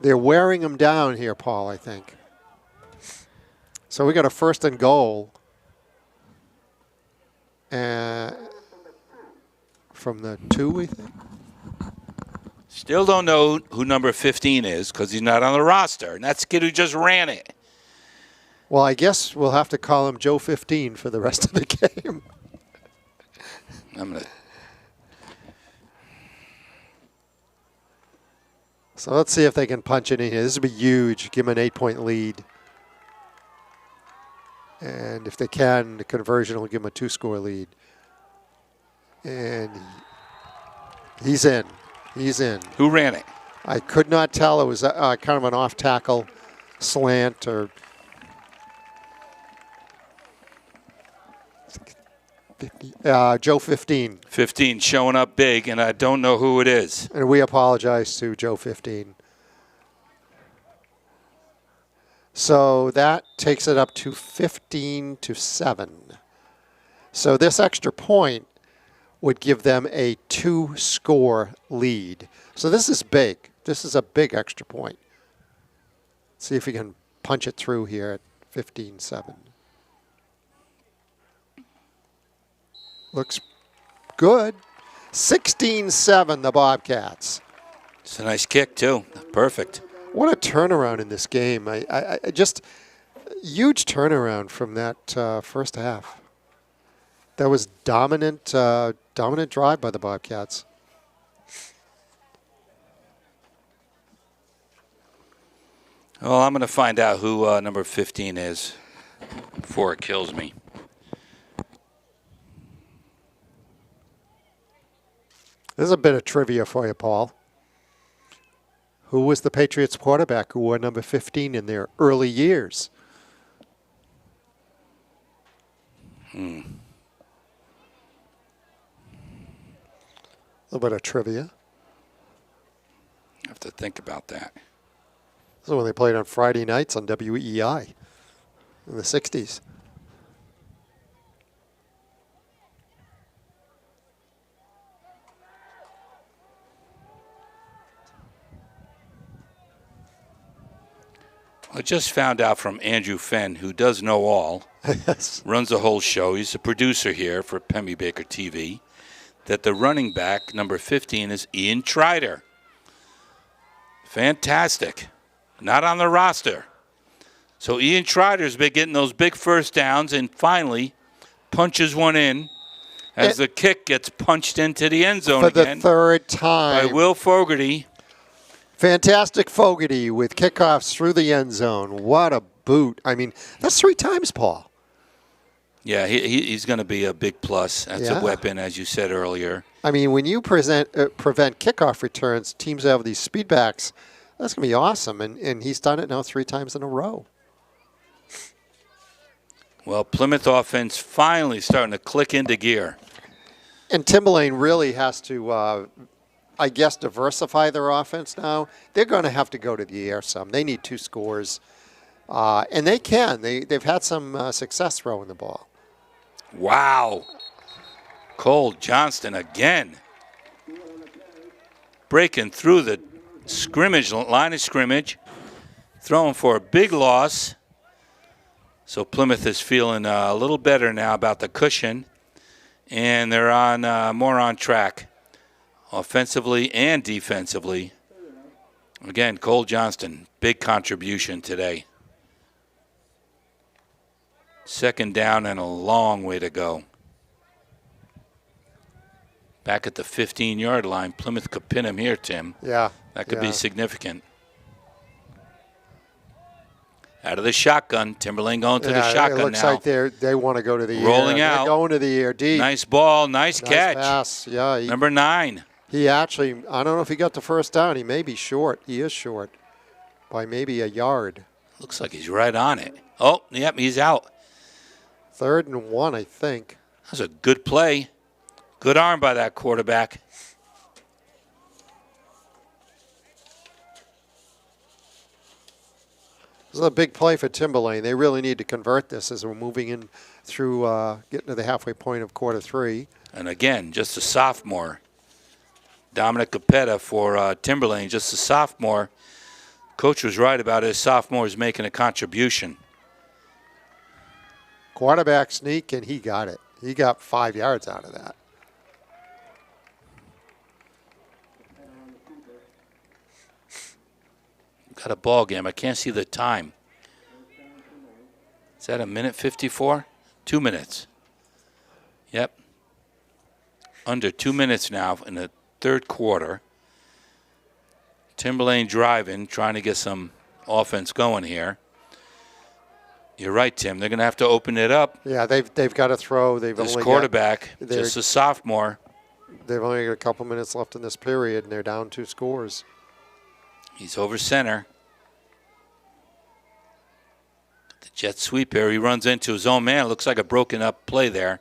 They're wearing him down here, Paul, I think. So we got a 1st and goal. From the 2, we think. Still don't know who number 15 is because he's not on the roster. And that's the kid who just ran it. Well, I guess we'll have to call him Joe 15 for the rest of the game. I'm going to... So let's see if they can punch it in here. This would be huge. Give them an 8-point lead. And if they can, the conversion will give them a 2-score lead. And he's in. He's in. Who ran it? I could not tell. It was kind of an off-tackle slant or 50. Joe 15. 15 showing up big, and I don't know who it is. And we apologize to Joe 15. So that takes it up to 15-7. So this extra point would give them a 2-score lead. So this is big. This is a big extra point. See if we can punch it through here at 15-7. Looks good. 16-7, the Bobcats. It's a nice kick, too. Perfect. What a turnaround in this game. I just huge turnaround from that first half. That was dominant drive by the Bobcats. Well, I'm going to find out who number 15 is before it kills me. There's a bit of trivia for you, Paul. Who was the Patriots quarterback who wore number 15 in their early years? Hmm. A little bit of trivia. I have to think about that. This is when they played on Friday nights on WEI in the 60s. I just found out from Andrew Fenn, who does know all, Yes. runs the whole show. He's a producer here for Pemmy Baker TV, that the running back, number 15, is Ian Trider. Fantastic. Not on the roster. So Ian Trider's been getting those big first downs and finally punches one in as the kick gets punched into the end zone For again the third time. by Will Fogarty. Fantastic Fogarty with kickoffs through the end zone. What a boot. I mean, that's 3 times, Paul. Yeah, he's going to be a big plus. That's Yeah. a weapon, as you said earlier. I mean, when you prevent kickoff returns, teams have these speedbacks. That's going to be awesome. And he's done it now 3 times in a row. Well, Plymouth offense finally starting to click into gear. And Timberlane really has to, I guess, diversify their offense now. They're going to have to go to the air some. They need 2 scores. And they can. They've had some success throwing the ball. Wow. Cole Johnston again. Breaking through the line of scrimmage. Throwing for a big loss. So Plymouth is feeling a little better now about the cushion. And they're on more on track. Offensively and defensively. Again, Cole Johnston, big contribution today. 2nd down and a long way to go. Back at the 15-yard line, Plymouth could pin him here, Tim. Yeah. That could be significant. Out of the shotgun, Timberlane going to the shotgun now. It looks like they want to go to the air. Rolling out. They're going to the air deep. Nice ball, nice catch. Pass. Yeah. Number 9. He actually, I don't know if he got the first down. He may be short. He is short by maybe a yard. Looks like he's right on it. Oh, yep, he's out. 3rd and 1, I think. That was a good play. Good arm by that quarterback. This is a big play for Timberlane. They really need to convert this as we're moving in through, getting to the halfway point of quarter 3. And again, just a sophomore. Dominic Capetta for Timberlane, just a sophomore. Coach was right about his sophomores making a contribution. Quarterback sneak, and he got it. He got 5 yards out of that. Got a ball game. I can't see the time. Is that a minute 54? 2 minutes. Yep. Under 2 minutes now in the 3rd quarter. Timberlane driving, trying to get some offense going here. You're right, Tim. They're going to have to open it up. Yeah, they've got to throw. This quarterback, just a sophomore. They've only got a couple minutes left in this period, and they're down 2 scores. He's over center. The jet sweep here. He runs into his own man. It looks like a broken up play there.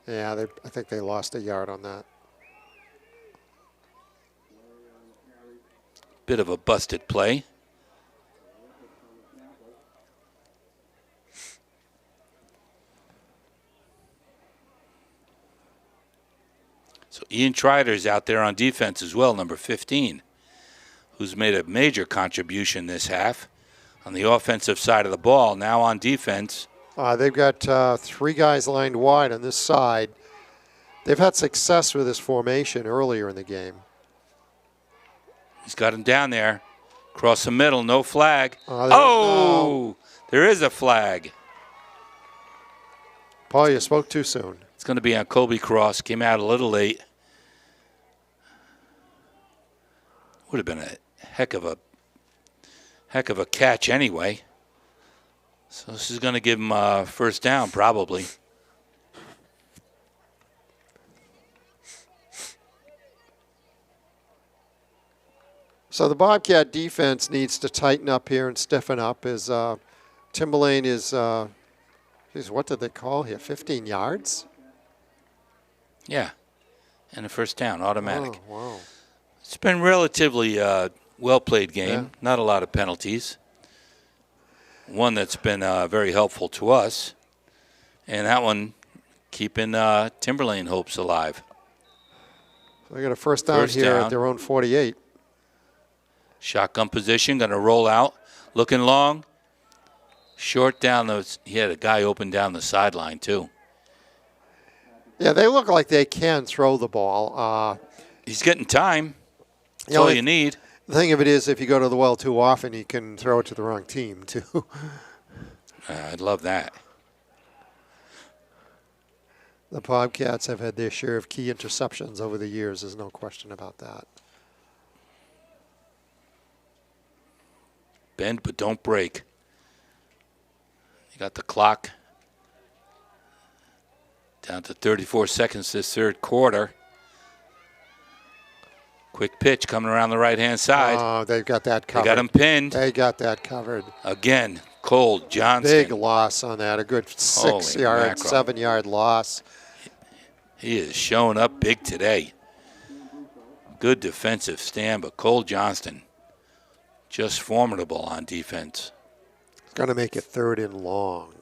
Yeah, I think they lost a yard on that. Bit of a busted play. So Ian Trider's out there on defense as well, number 15, who's made a major contribution this half on the offensive side of the ball. Now on defense. They've got 3 guys lined wide on this side. They've had success with this formation earlier in the game. He's got him down there. Across the middle, no flag. There is a flag. Paul, you spoke too soon. It's going to be on Colby Cross. Came out a little late. Would have been a heck of a catch anyway. So this is going to give him a first down probably. So the Bobcat defense needs to tighten up here and stiffen up. As Timberlane is, geez, what did they call here? 15 yards? Yeah, and a first down, automatic. Oh, wow. It's been relatively well-played game. Yeah. Not a lot of penalties. One that's been very helpful to us, and that one keeping Timberlane hopes alive. So they got a first down here at their own 48. Shotgun position, going to roll out, looking long. Short down those. He had a guy open down the sideline too. Yeah, they look like they can throw the ball. He's getting time. That's all you need. The thing of it is, if you go to the well too often, you can throw it to the wrong team too. I'd love that. The Bobcats have had their share of key interceptions over the years. There's no question about that. Bend but don't break. You got the clock down to 34 seconds this third quarter. Quick pitch coming around the right-hand side. Oh, they've got that covered. They got him pinned. They got that covered. Again, Cole Johnston. Big loss on that. A good 6-yard, mackerel. 7-yard loss. He is showing up big today. Good defensive stand, but Cole Johnston just formidable on defense. It's going to make it 3rd and long.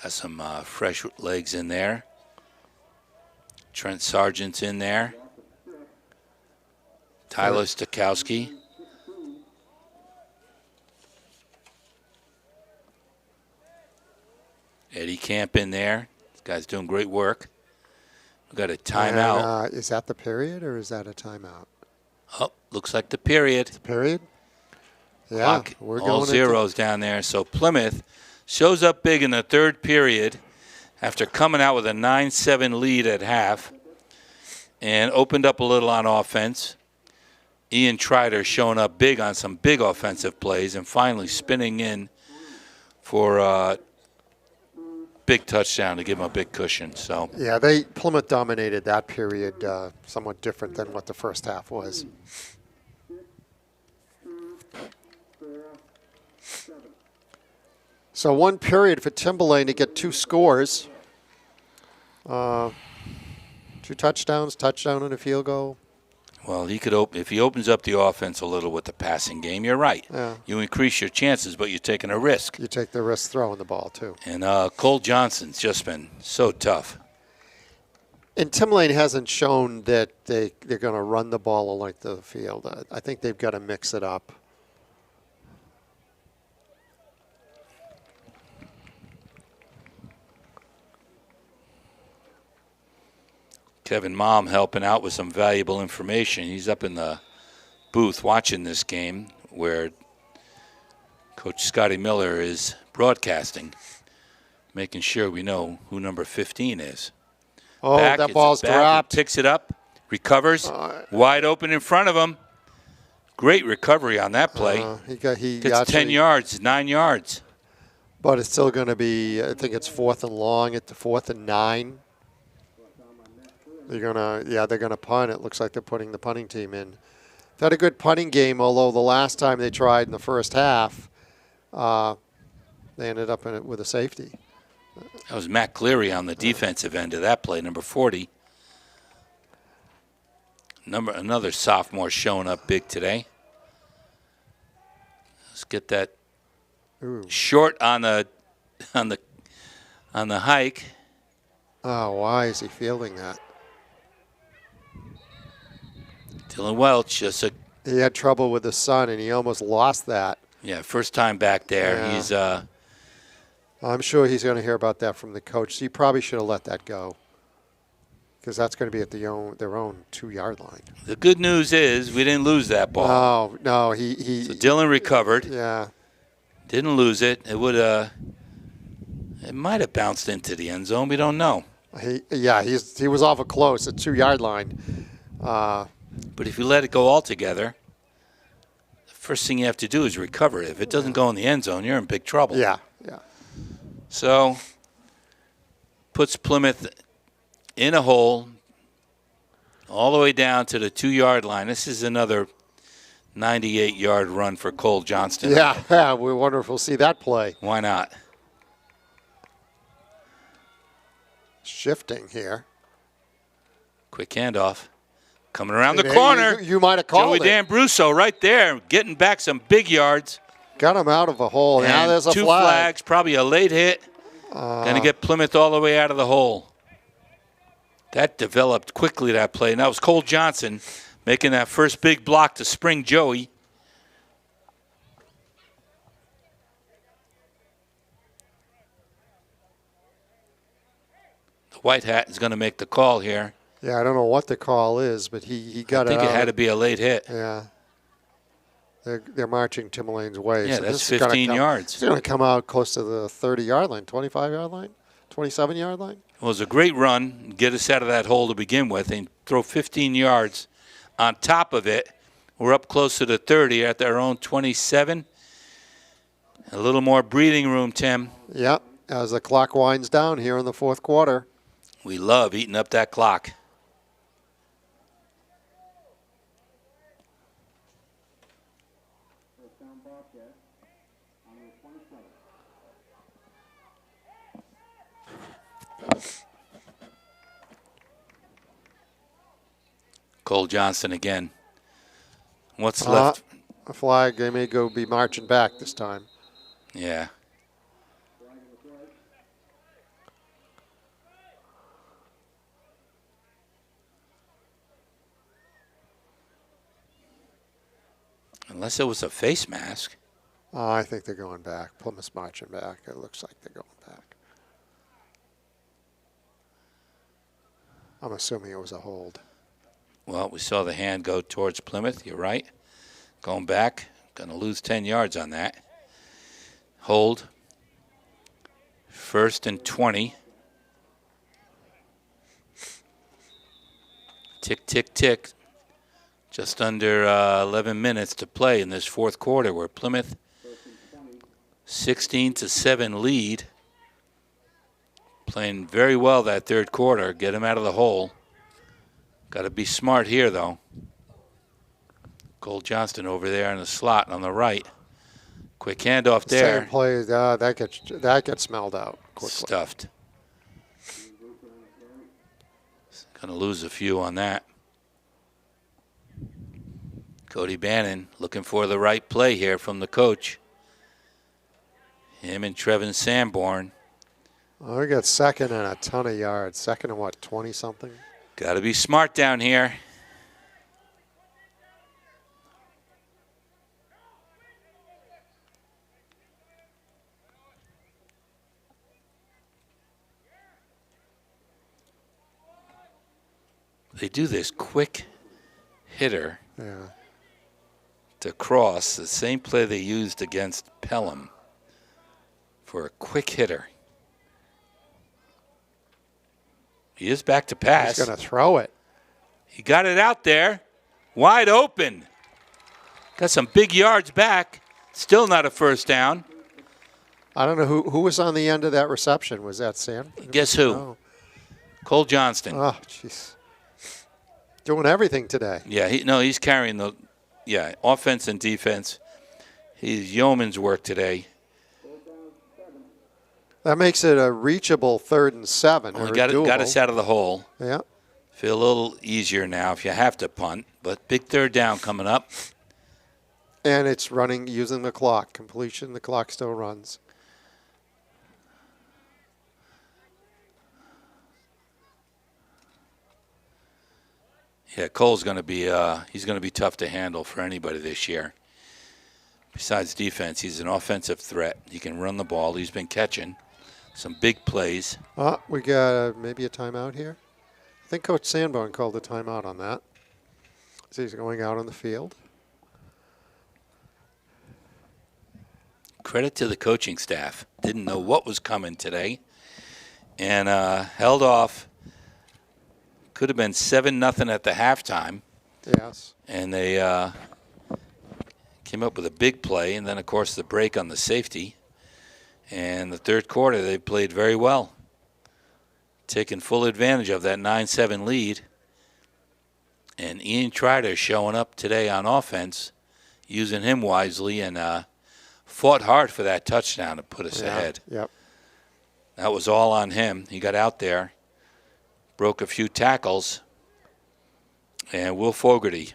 Got some fresh legs in there. Trent Sargent's in there. Tyler Stokowski. Eddie Camp in there. This guy's doing great work. We've got a timeout. And, is that the period or is that a timeout? Oh, looks like the period. The period? Yeah, Clock, we're all going zeros down there. So Plymouth shows up big in the third period after coming out with a 9-7 lead at half and opened up a little on offense. Ian Trider showing up big on some big offensive plays and finally spinning in for a big touchdown to give him a big cushion. So Yeah, Plymouth dominated that period, somewhat different than what the first half was. So 1 period for Timberlane to get 2 scores. 2 touchdowns, touchdown and a field goal. well, he could if he opens up the offense a little with the passing game, you're right. Yeah. You increase your chances, but you're taking a risk. You take the risk throwing the ball, too. And Cole Johnson's just been so tough. And Timberlane hasn't shown that they're going to run the ball like the field. I think they've got to mix it up. Kevin Mom helping out with some valuable information. He's up in the booth watching this game where Coach Scotty Miller is broadcasting, making sure we know who number 15 is. Oh, Back, that it's ball's a back, dropped. he picks it up, recovers, wide open in front of him. Great recovery on that play. He Gets actually, 10 yards, 9 yards. But it's still going to be, I think it's 4th and long at the 4th and 9. They're gonna punt. It looks like they're putting the punting team in. They had a good punting game, although the last time they tried in the first half, they ended up in it with a safety. That was Matt Cleary on the defensive end of that play, number 40. Another sophomore showing up big today. Let's get that short on the hike. Oh, why is he fielding that? Dylan Welch he had trouble with the sun, and he almost lost that. Yeah, first time back there. Yeah. He's I'm sure he's going to hear about that from the coach. He probably should have let that go, because that's going to be at their own 2-yard line. The good news is we didn't lose that ball. No, So Dylan recovered. Yeah. Didn't lose it. It might have bounced into the end zone. We don't know. He was awful close at 2-yard line. But if you let it go altogether, the first thing you have to do is recover it. If it doesn't go in the end zone, you're in big trouble. Yeah. So puts Plymouth in a hole. all the way down to the 2-yard line. This is another 98-yard run for Cole Johnston. Yeah, we wonder if we'll see that play. Why not? Shifting here. Quick handoff. Coming around the corner. You might have called Joey it. D'Ambruso right there, getting back some big yards. Got him out of a hole. And now there's a two flag. flags, probably a late hit. Going to get Plymouth all the way out of the hole. That developed quickly, that play. And that was Cole Johnson making that first big block to spring Joey. The white hat is going to make the call here. Yeah, I don't know what the call is, but he got it out. I think it had to be a late hit. Yeah. They're marching Timberlane's way. Yeah, so that's this 15 yards. It's going to come out close to the 30-yard line, 25-yard line, 27-yard line. Well, it was a great run, get us out of that hole to begin with, and throw 15 yards on top of it. We're up close to the 30 at their own 27. A little more breathing room, Tim. Yeah, as the clock winds down here in the fourth quarter. We love eating up that clock. Cole Johnston again. What's left? A flag. They may be marching back this time. Yeah. Unless it was a face mask. I think they're going back. Plymouth's marching back. It looks like they're going back. I'm assuming it was a hold. Well, we saw the hand go towards Plymouth. You're right. Going back. Going to lose 10 yards on that. Hold. 1st and 20. Tick, tick, tick. Just under 11 minutes to play in this fourth quarter where Plymouth 16-7 lead. Playing very well that third quarter. Get him out of the hole. Got to be smart here, though. Cole Johnston over there in the slot on the right. Quick handoff there. Same play. That gets smelled out quickly. Stuffed. Going to lose a few on that. Cody Bannon looking for the right play here from the coach. Him and Trevin Sanborn. Oh, we got second and a ton of yards. Second and what, 20-something? Got to be smart down here. They do this quick hitter to cross, the same play they used against Pelham for a quick hitter. He is back to pass. He's going to throw it. He got it out there, wide open. Got some big yards back. Still not a first down. I don't know who was on the end of that reception. Was that Sam? Guess who? Oh. Cole Johnston. Oh, jeez. Doing everything today. Yeah, he's carrying the offense and defense. He's yeoman's work today. That makes it a reachable 3rd and 7. Well, got us out of the hole. Yeah. Feel a little easier now if you have to punt, but big 3rd down coming up. And it's running using the clock. Completion, the clock still runs. Yeah, Cole's going to be he's going to be tough to handle for anybody this year. Besides defense, he's an offensive threat. He can run the ball. He's been catching some big plays. We got maybe a timeout here. I think Coach Sanborn called a timeout on that. So he's going out on the field. Credit to the coaching staff. Didn't know what was coming today and held off. Could have been 7-0 at the halftime. Yes. And they came up with a big play, and then, of course, the break on the safety. And the third quarter, they played very well, taking full advantage of that 9-7 lead. And Ian Trider showing up today on offense, using him wisely, and fought hard for that touchdown to put us ahead. Yep. That was all on him. He got out there, broke a few tackles, and Will Fogarty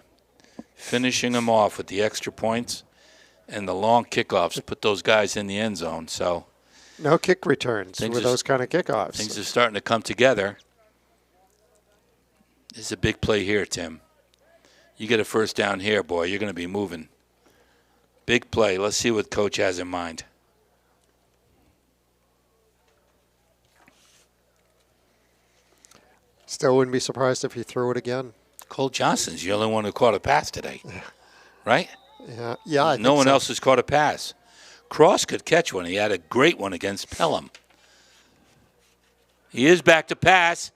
finishing him off with the extra points and the long kickoffs, put those guys in the end zone. So no kick returns with those kind of kickoffs. Things are starting to come together. This is a big play here, Tim. You get a first down here, boy, you're going to be moving. Big play. Let's see what Coach has in mind. Still wouldn't be surprised if he threw it again. Cole Johnson's the only one who caught a pass today, right? Yeah. I No think one so. else has caught a pass. Cross could catch one. He had a great one against Pelham. He is back to pass.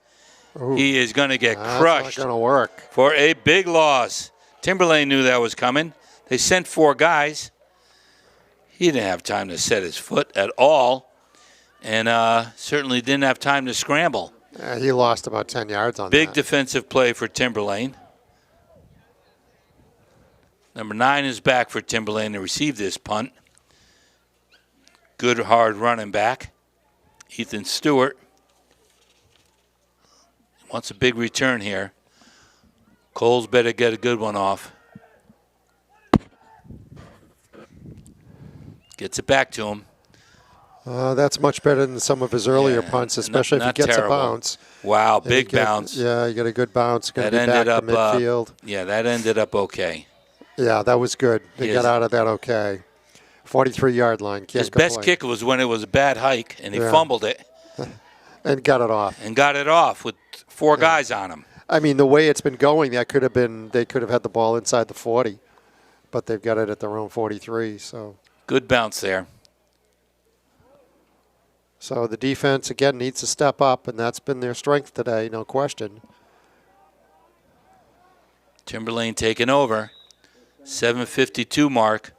Ooh, he is going to get that's crushed not going to work. for a big loss. Timberlane knew that was coming. They sent 4 guys. He didn't have time to set his foot at all, and certainly didn't have time to scramble. He lost about 10 yards on Big that. defensive play for Timberlane. Number 9 is back for Timberlane to receive this punt. Good, hard running back. Ethan Stewart wants a big return here. Coles better get a good one off. Gets it back to him. That's much better than some of his earlier punts, especially if he gets terrible. a bounce. Wow, And big bounce. Yeah, you get a good bounce. Going to That be back ended up to midfield. yeah, that ended up okay. Yeah, that was good. They He got is- out of that okay. 43-yard line. Can't His best complain. kick was when it was a bad hike, and he Yeah. fumbled it And got it off. and got it off with 4 guys on him. I mean, the way it's been going, they could have had the ball inside the 40, but they've got it at their own 43. So Good bounce there. the defense, again, needs to step up, and that's been their strength today, no question. Timberlane taking over. 7:52 mark.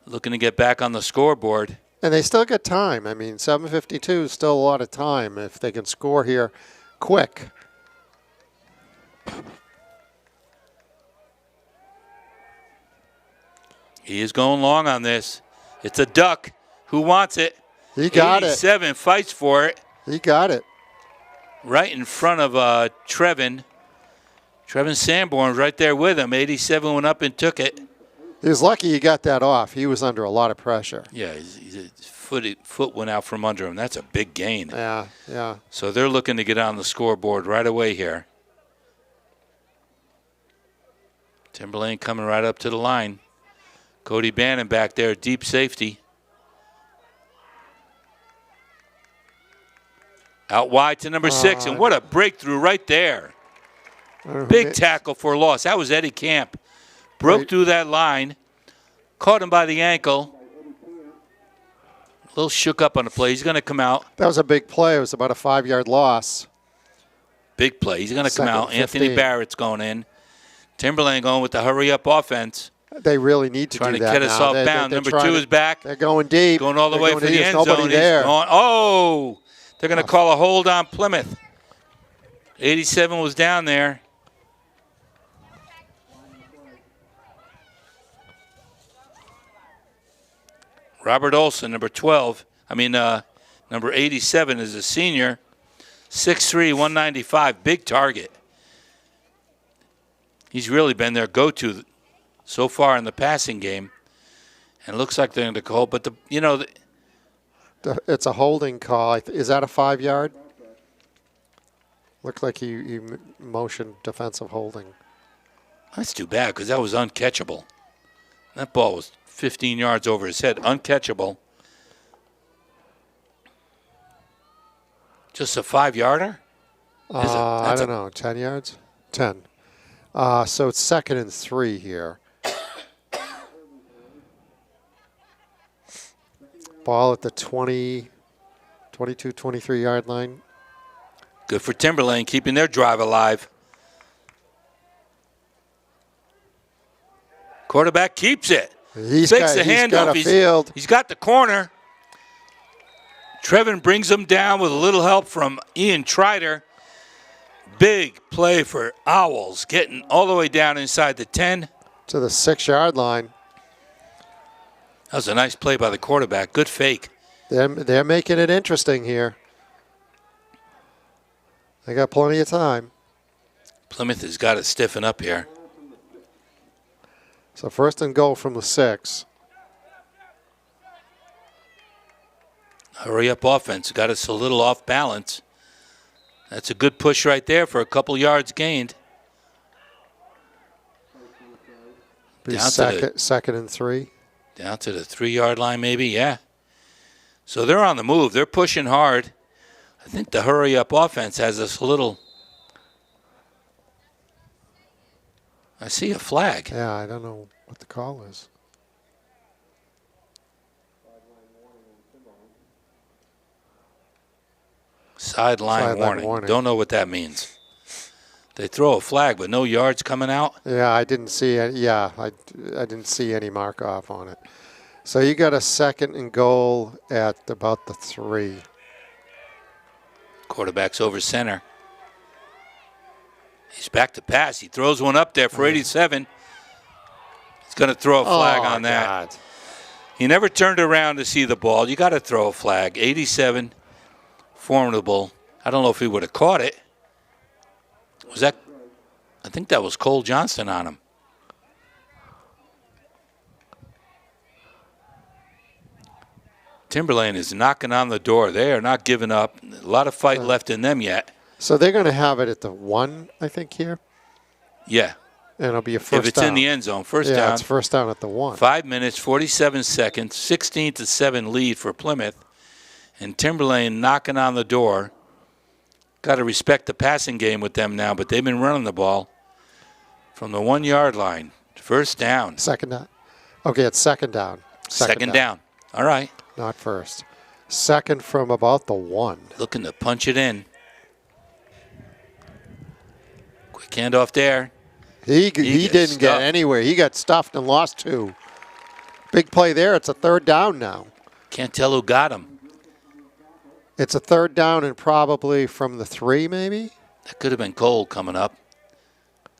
Looking to get back on the scoreboard. And they still got time. I mean, 7:52 is still a lot of time if they can score here quick. He is going long on this. It's a duck. Who wants it? He got it. 87 fights for it. He got it. Right in front of Trevin. Trevin Sanborn's right there with him. 87 went up and took it. He was lucky he got that off. He was under a lot of pressure. Yeah, his foot went out from under him. That's a big gain. Yeah. So they're looking to get on the scoreboard right away here. Timberlane coming right up to the line. Cody Bannon back there, deep safety. Out wide to number 6, and what a breakthrough right there. Big tackle for loss. That was Eddie Camp. Broke through that line, caught him by the ankle. A little shook up on the play. He's going to come out. That was a big play. It was about a 5-yard loss. Big play. He's going to come Second out. 15. Anthony Barrett's going in. Timberlane going with the hurry-up offense. They really need to Trying do to that get us now. off They're bound. Number trying 2 to- is back. They're going deep. Going all the They're way going for deep. the There's end nobody zone. there. They're going to call a hold on Plymouth. 87 was down there. Robert Olson, number 87 is a senior. 6'3", 195, big target. He's really been their go-to so far in the passing game. And it looks like they're going to call, but It's a holding call. Is that a 5-yard? Looked like he motioned defensive holding. that's too bad because that was uncatchable. That ball was 15 yards over his head, uncatchable. Just a 5-yarder? I don't know, 10 yards? 10. So it's 2nd and 3 here. Ball at the 22, 23-yard line. Good for Timberlane, keeping their drive alive. Quarterback keeps it. He's Fakes got, the he's got handoff. a field. He's got the corner. Trevin brings him down with a little help from Ian Trider. Big play for Owls, getting all the way down inside the 10. To the 6-yard line. That was a nice play by the quarterback. Good fake. They're making it interesting here. They got plenty of time. Plymouth has got to stiffen up here. So 1st and goal from the 6. Hurry up offense. Got us a little off balance. That's a good push right there for a couple yards gained. Be second and 3. Down to the 3-yard line maybe, yeah. So they're on the move. They're pushing hard. I think the hurry-up offense has us a little. I see a flag. Yeah, I don't know what the call is. Sideline warning. Don't know what that means. They throw a flag, but no yards coming out. Yeah, I didn't see it. Yeah, I didn't see any mark off on it. So you got a 2nd and goal at about the 3. Quarterback's over center. He's back to pass. He throws one up there for 87. He's going to throw a flag on that. God. He never turned around to see the ball. You got to throw a flag. 87, formidable. I don't know if he would have caught it. Was that? I think that was Cole Johnston on him. Timberlane is knocking on the door. They are not giving up. A lot of fight left in them yet. So they're going to have it at the 1, I think, here. Yeah. And it'll be a first down. If it's in the end zone, first down. Yeah, it's first down at the 1. 5 minutes, 47 seconds, 16-7 lead for Plymouth. And Timberlane knocking on the door. Got to respect the passing game with them now, but they've been running the ball from the 1-yard line. First down. Second down. Okay, it's second down. Second down. All right. Not first. Second from about the 1. Looking to punch it in. Quick handoff there. He didn't get anywhere. He got stuffed and lost 2. Big play there. It's a 3rd down now. Can't tell who got him. It's a 3rd down and probably from the 3, maybe? That could have been Cole coming up.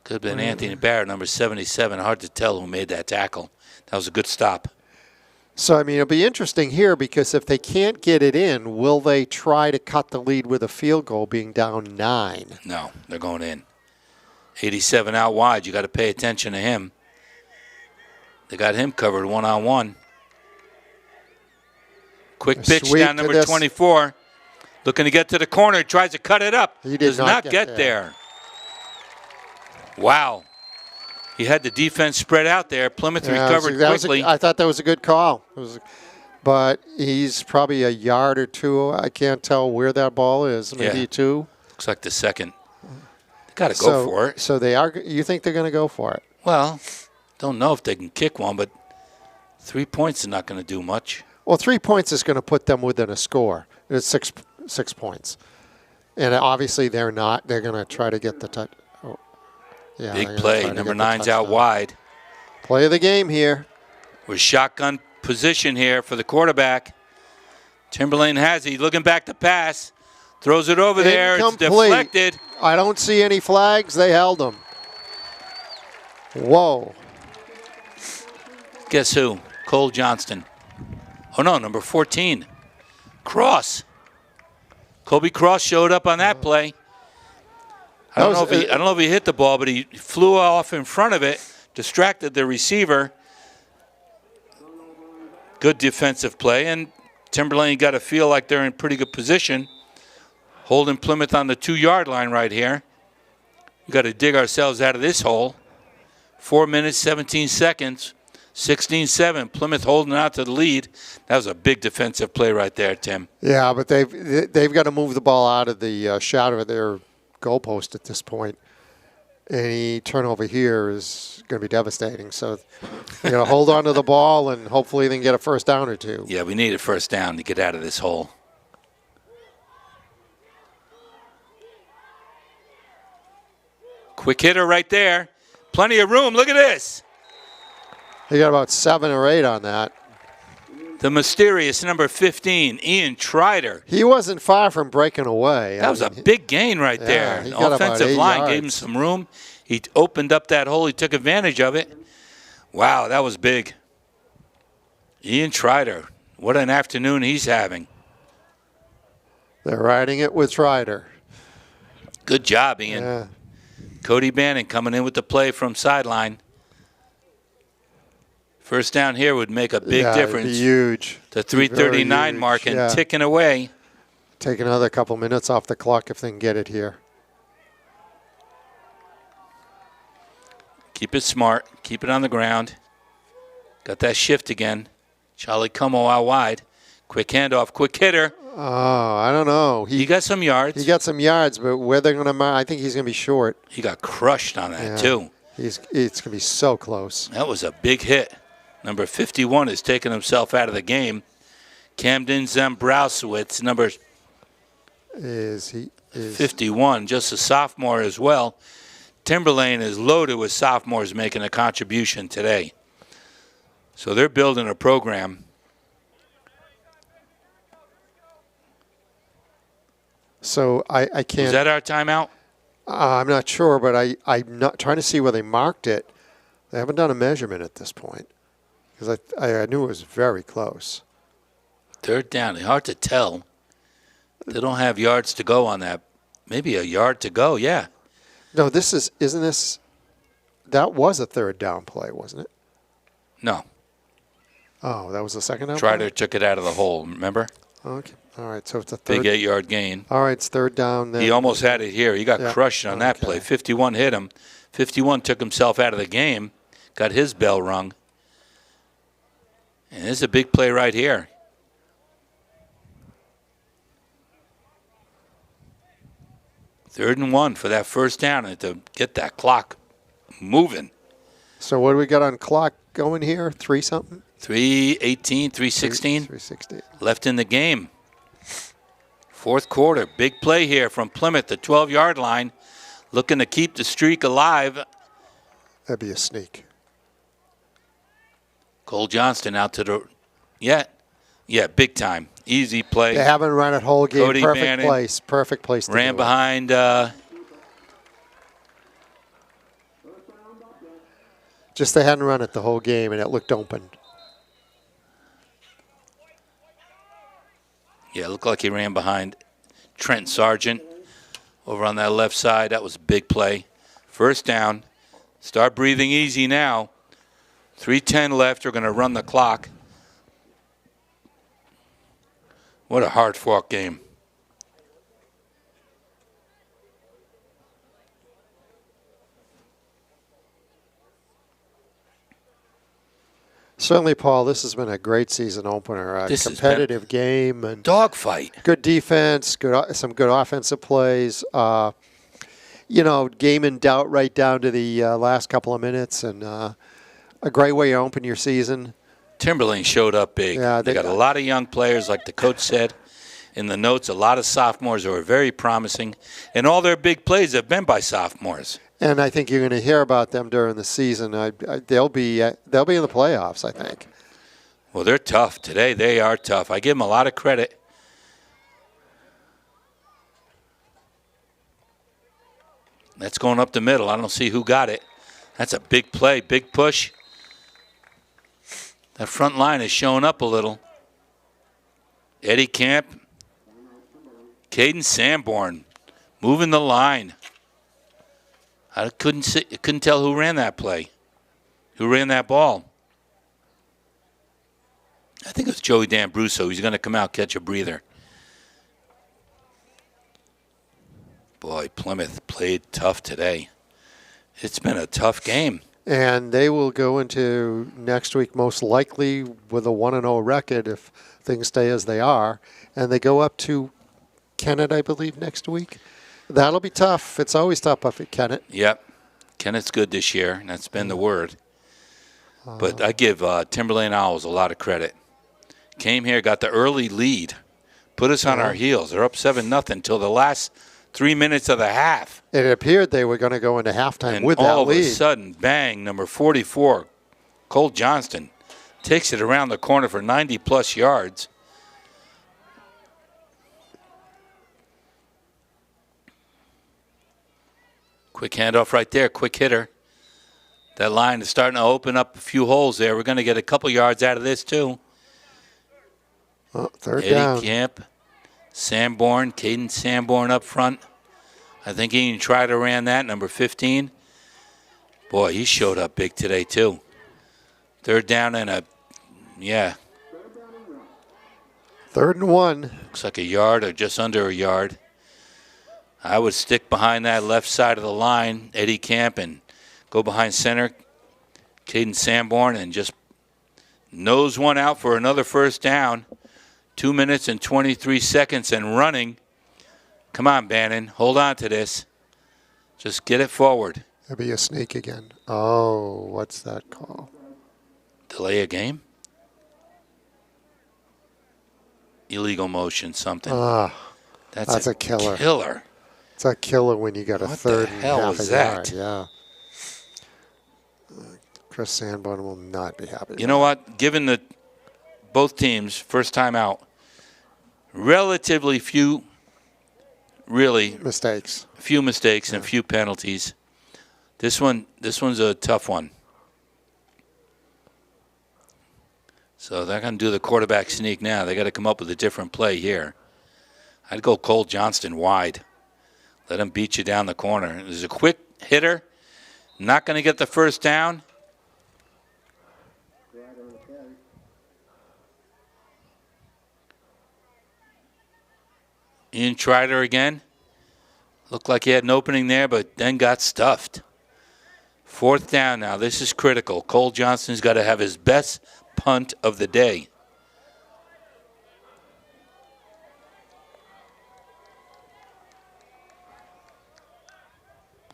Could have been Anthony Barrett, number 77. Hard to tell who made that tackle. That was a good stop. So, I mean, it'll be interesting here because if they can't get it in, will they try to cut the lead with a field goal being down 9? No, they're going in. 87 out wide. You got to pay attention to him. They got him covered one-on-one. Quick pitch down number 24. Looking to get to the corner. Tries to cut it up. He does not get there. Wow. He had the defense spread out there. Plymouth recovered quickly. I thought that was a good call. But he's probably a yard or 2. I can't tell where that ball is. Maybe 2. Looks like the second. They got to go for it. So they are. You think they're going to go for it? Well, don't know if they can kick one, but 3 points is not going to do much. Well, 3 points is going to put them within a score. It's 6 points. And obviously they're not. They're going to try to get the touch. Oh, yeah, big play. Number 9's out wide. Play of the game here. With shotgun position here for the quarterback. Timberlane has it. He's looking back to pass. Throws it over there. It's deflected. I don't see any flags. They held him. Whoa. Guess who? Cole Johnston. Oh, no, number 14. Cross. Kobe Cross showed up on that play. I don't know if he hit the ball, but he flew off in front of it, distracted the receiver. Good defensive play, and Timberlane got to feel like they're in pretty good position, holding Plymouth on the 2-yard line right here. We got to dig ourselves out of this hole. 4 minutes, 17 seconds. 16-7, Plymouth holding out to the lead. That was a big defensive play right there, Tim. Yeah, but they've got to move the ball out of the shadow of their goalpost at this point. Any turnover here is going to be devastating. So they're going to hold on to the ball and hopefully they can get a first down or 2. Yeah, we need a first down to get out of this hole. Quick hitter right there. Plenty of room. Look at this. They got about 7 or 8 on that. The mysterious number 15, Ian Trider. He wasn't far from breaking away. That was a big gain right there. he The got about offensive 8 line yards. gave him some room. He opened up that hole. He took advantage of it. Wow, that was big. Ian Trider. What an afternoon he's having. They're riding it with Trider. Good job, Ian. Yeah. Cody Bannon coming in with the play from sideline. First down here would make a big difference. It'd be huge. The 3:39 huge, mark and yeah. ticking away. Take another couple minutes off the clock if they can get it here. Keep it smart. Keep it on the ground. Got that shift again. Charlie Como out wide. Quick handoff. Quick hitter. Oh, I don't know. He got some yards. He got some yards, but where they're going to mark, I think he's going to be short. He got crushed on that, too. It's going to be so close. That was a big hit. Number 51 is taking himself out of the game. Camden Zambrowskiewicz, number Is 51, just a sophomore as well. Timberlane is loaded with sophomores making a contribution today. So they're building a program. So I can't. Is that our timeout? I'm not sure, but I'm not trying to see where they marked it. They haven't done a measurement at this point because I knew it was very close. Third down. Hard to tell. They don't have yards to go on that. Maybe a yard to go, yeah. No, isn't this, that was a third down play, wasn't it? No. Oh, that was the second down play? Trider took it out of the hole, remember? Okay. All right, so it's a third. Big 8-yard gain. All right, it's third down. Then. He almost had it here. He got Yeah, crushed on that play. 51 hit him. 51 took himself out of the game, got his bell rung. And this is a big play right here. Third and 1 for that first down and to get that clock moving. So what do we got on clock going here? 3-something? 3:18, 3:16. 3:16. Left in the game. Fourth quarter. Big play here from Plymouth, the 12-yard line. Looking to keep the streak alive. That'd be a sneak. Cole Johnston out to the... Yeah, big time. Easy play. They haven't run it whole game. Cody Perfect Bannon place. Perfect place to ran do it. behind... Just they hadn't run it the whole game, and it looked open. Yeah, it looked like he ran behind Trent Sargent over on that left side. That was a big play. First down. Start breathing easy now. 3:10 left. We're going to run the clock. What a hard-fought game. Certainly, Paul, this has been a great season opener. A competitive game and dogfight. Good defense, some good offensive plays. Game in doubt right down to the last couple of minutes, and a great way to open your season. Timberlane showed up big. Yeah, they got a lot of young players, like the coach said in the notes, a lot of sophomores who are very promising, and all their big plays have been by sophomores. And I think you're going to hear about them during the season. They'll be in the playoffs, I think. Well, they're tough today. They are tough. I give them a lot of credit. That's going up the middle. I don't see who got it. That's a big play, big push. That front line is showing up a little. Eddie Camp, Caden Sanborn, moving the line. I couldn't tell who ran that play, who ran that ball. I think it was Joey D'Ambruso. He's going to come out, catch a breather. Boy, Plymouth played tough today. It's been a tough game. And they will go into next week most likely with a 1-0 record if things stay as they are. And they go up to Kennett, I believe, next week. That'll be tough. It's always tough up at Kennett. Yep. Kennett's good this year, and that's been the word. But I give Timberlane Owls a lot of credit. Came here, got the early lead, put us on our heels. They're up 7-0 till the last 3 minutes of the half. It appeared they were going to go into halftime with that lead. All of a sudden, bang, number 44, Cole Johnston, Takes it around the corner for 90-plus yards. Quick handoff right there, quick hitter. That line is starting to open up a few holes there. We're going to get a couple yards out of this, too. Oh, third Eddie down. Camp, Sanborn, Caden Sanborn up front. I think he even tried to ran that, number 15. Boy, he showed up big today, too. Third down and Third and 1. looks like a yard or just under a yard. I would stick behind that left side of the line, Eddie Camp, and go behind center, Caden Sanborn, and just nose one out for another first down. 2 minutes and 23 seconds and running. Come on, Bannon. Hold on to this. Just get it forward. There'll be a sneak again. Oh, what's that call? Delay a game? Illegal motion, something. That's a killer. Killer. It's a killer when you got a What third the and hell half is a yard. that? Yeah. Chris Sanborn will not be happy. You know what? Given the both teams first time out, relatively few, really mistakes. Few mistakes and few penalties. This one's a tough one. So they're going to do the quarterback sneak now. They got to come up with a different play here. I'd go Cole Johnston wide. Let him beat you down the corner. There's a quick hitter. Not going to get the first down. Ian Trider again. Looked like he had an opening there, but then got stuffed. Fourth down now. This is critical. Cole Johnston's got to have his best punt of the day.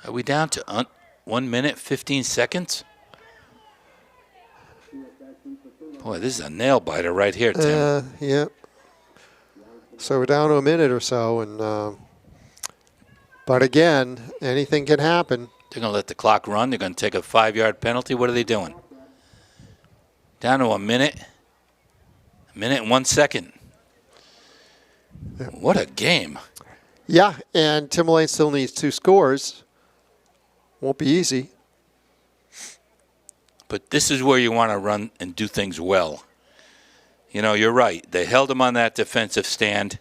Are we down to 1 minute, 15 seconds? Boy, this is a nail biter right here, Tim. Yeah. So we're down to a minute or so, and but again, anything can happen. They're going to let the clock run. They're going to take a 5-yard penalty. What are they doing? Down to a minute and 1 second. What a game. Yeah, and Timberlane still needs 2 scores. Won't be easy. But this is where you want to run and do things well. You know, you're right. They held him on that defensive stand.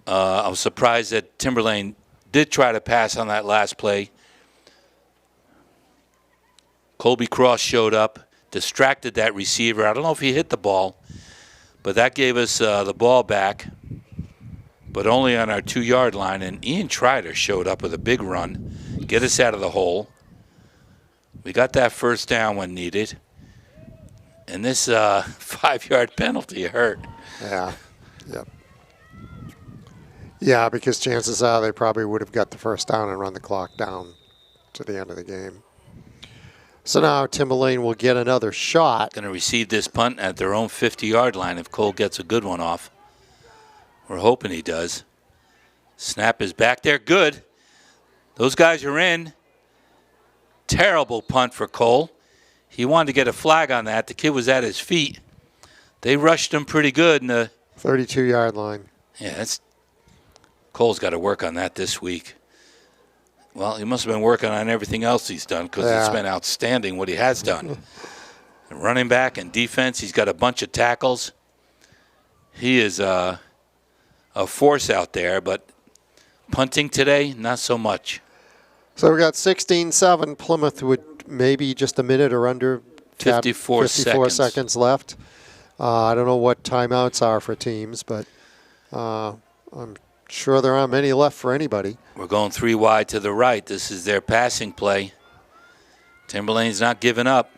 I was surprised that Timberlane did try to pass on that last play. Colby Cross showed up, distracted that receiver. I don't know if he hit the ball, but that gave us the ball back, but only on our 2-yard line. And Ian Trider showed up with a big run, get us out of the hole. We got that first down when needed. And this 5-yard penalty hurt. Yeah. Yep. Yeah, because chances are they probably would have got the first down and run the clock down to the end of the game. So now Timberlane will get another shot. Going to receive this punt at their own 50-yard line if Cole gets a good one off. We're hoping he does. Snap is back there. Good. Those guys are in. Terrible punt for Cole. He wanted to get a flag on that. The kid was at his feet. They rushed him pretty good in the 32-yard line. Yeah, Cole's got to work on that this week. Well, he must have been working on everything else he's done because it's been outstanding what he has done. Running back and defense, he's got a bunch of tackles. He is a force out there, but punting today, not so much. So we got 16-7. Plymouth would maybe just a minute or under. 54 seconds left. I don't know what timeouts are for teams, but I'm sure there aren't many left for anybody. We're going 3 wide to the right. This is their passing play. Timberlane's not giving up.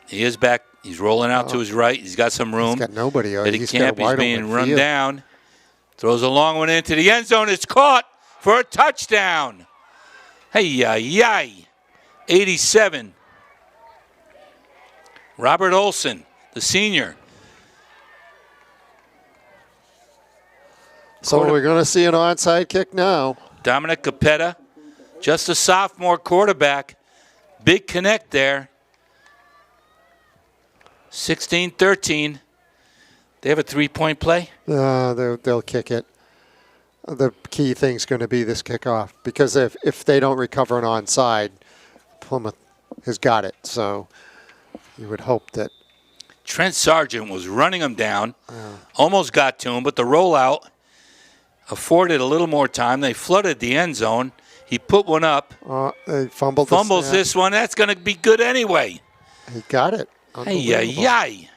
He is back. He's rolling out to his right. He's got some room. He's got nobody. Eddie Camp, he's being run down. Throws a long one into the end zone. It's caught for a touchdown. Hey, 87. Robert Olson, the senior. So we're going to see an onside kick now. Dominic Capetta, just a sophomore quarterback. Big connect there. 16-13. They have a three-point play? They'll kick it. The key thing's going to be this kickoff, because if they don't recover an onside, Plymouth has got it. So you would hope that. Trent Sargent was running him down, almost got to him, but the rollout afforded a little more time. They flooded the end zone. He put one up. They fumbled this one. That's going to be good anyway. He got it. Ay.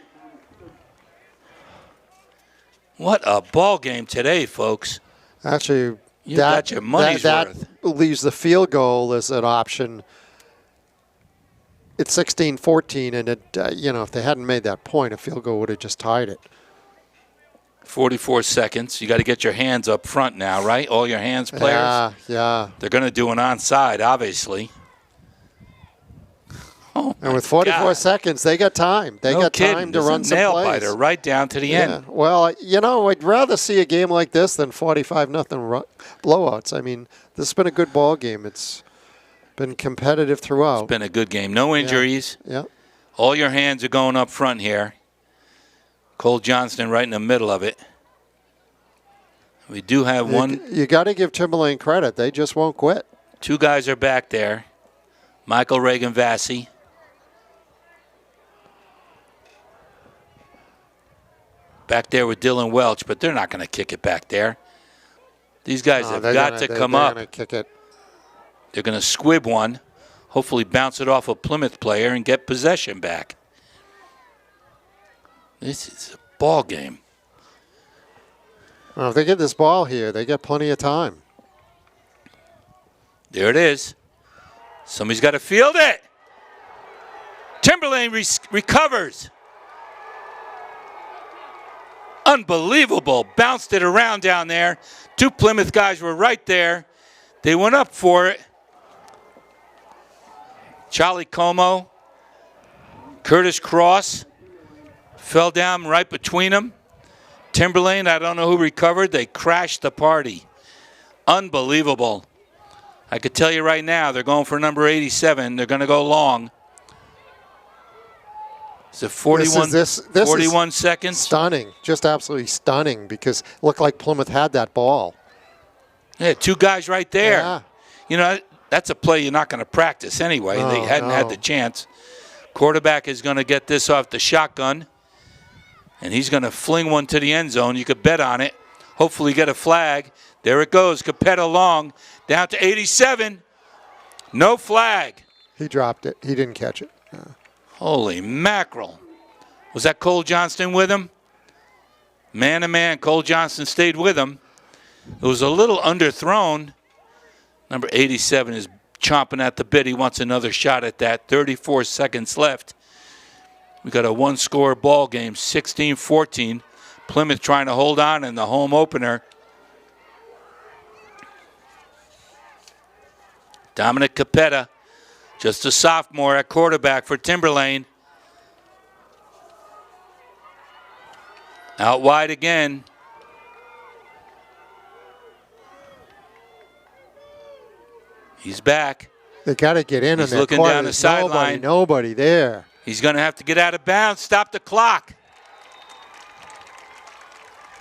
What a ball game today, folks. Actually, you got your money's worth. That leaves the field goal as an option. It's 16-14, and if they hadn't made that point, a field goal would have just tied it. 44 seconds. You got to get your hands up front now, right? All your hands, players. Yeah. They're going to do an onside, obviously. And with 44 seconds, they got time. They got time to run some plays. Nail biter right down to the end. Well, I'd rather see a game like this than 45-0 blowouts. I mean, this has been a good ball game. It's been competitive throughout. It's been a good game. No injuries. Yeah. All your hands are going up front here. Cole Johnston right in the middle of it. We do have one. You got to give Timberlane credit. They just won't quit. Two guys are back there. Michael Reagan Vassy. Back there with Dylan Welch, but they're not going to kick it back there. These guys have got to come up. They're going to kick it. They're going to squib one, hopefully bounce it off a Plymouth player and get possession back. This is a ball game. Well, if they get this ball here, they get plenty of time. There it is. Somebody's got to field it. Timberlane recovers. Unbelievable. Bounced it around down there. Two Plymouth guys were right there. They went up for it. Charlie Como, Curtis Cross fell down right between them. Timberlane, I don't know who recovered. They crashed the party. Unbelievable. I could tell you right now, they're going for number 87. They're going to go long. It's a 41, this 41 seconds. Stunning. Just absolutely stunning, because it looked like Plymouth had that ball. Yeah, two guys right there. Yeah. You know, that's a play you're not going to practice anyway. They hadn't had the chance. Quarterback is going to get this off the shotgun, and he's going to fling one to the end zone. You could bet on it. Hopefully get a flag. There it goes. Capetta long down to 87. No flag. He dropped it. He didn't catch it. Holy mackerel. Was that Cole Johnston with him? Man to man, Cole Johnston stayed with him. It was a little underthrown. Number 87 is chomping at the bit. He wants another shot at that. 34 seconds left. We got a one-score ball game, 16-14. Plymouth trying to hold on in the home opener. Dominic Capetta, just a sophomore at quarterback for Timberlane. Out wide again. He's back. They got to get in. He's on looking down the sideline. Nobody there. He's going to have to get out of bounds. Stop the clock.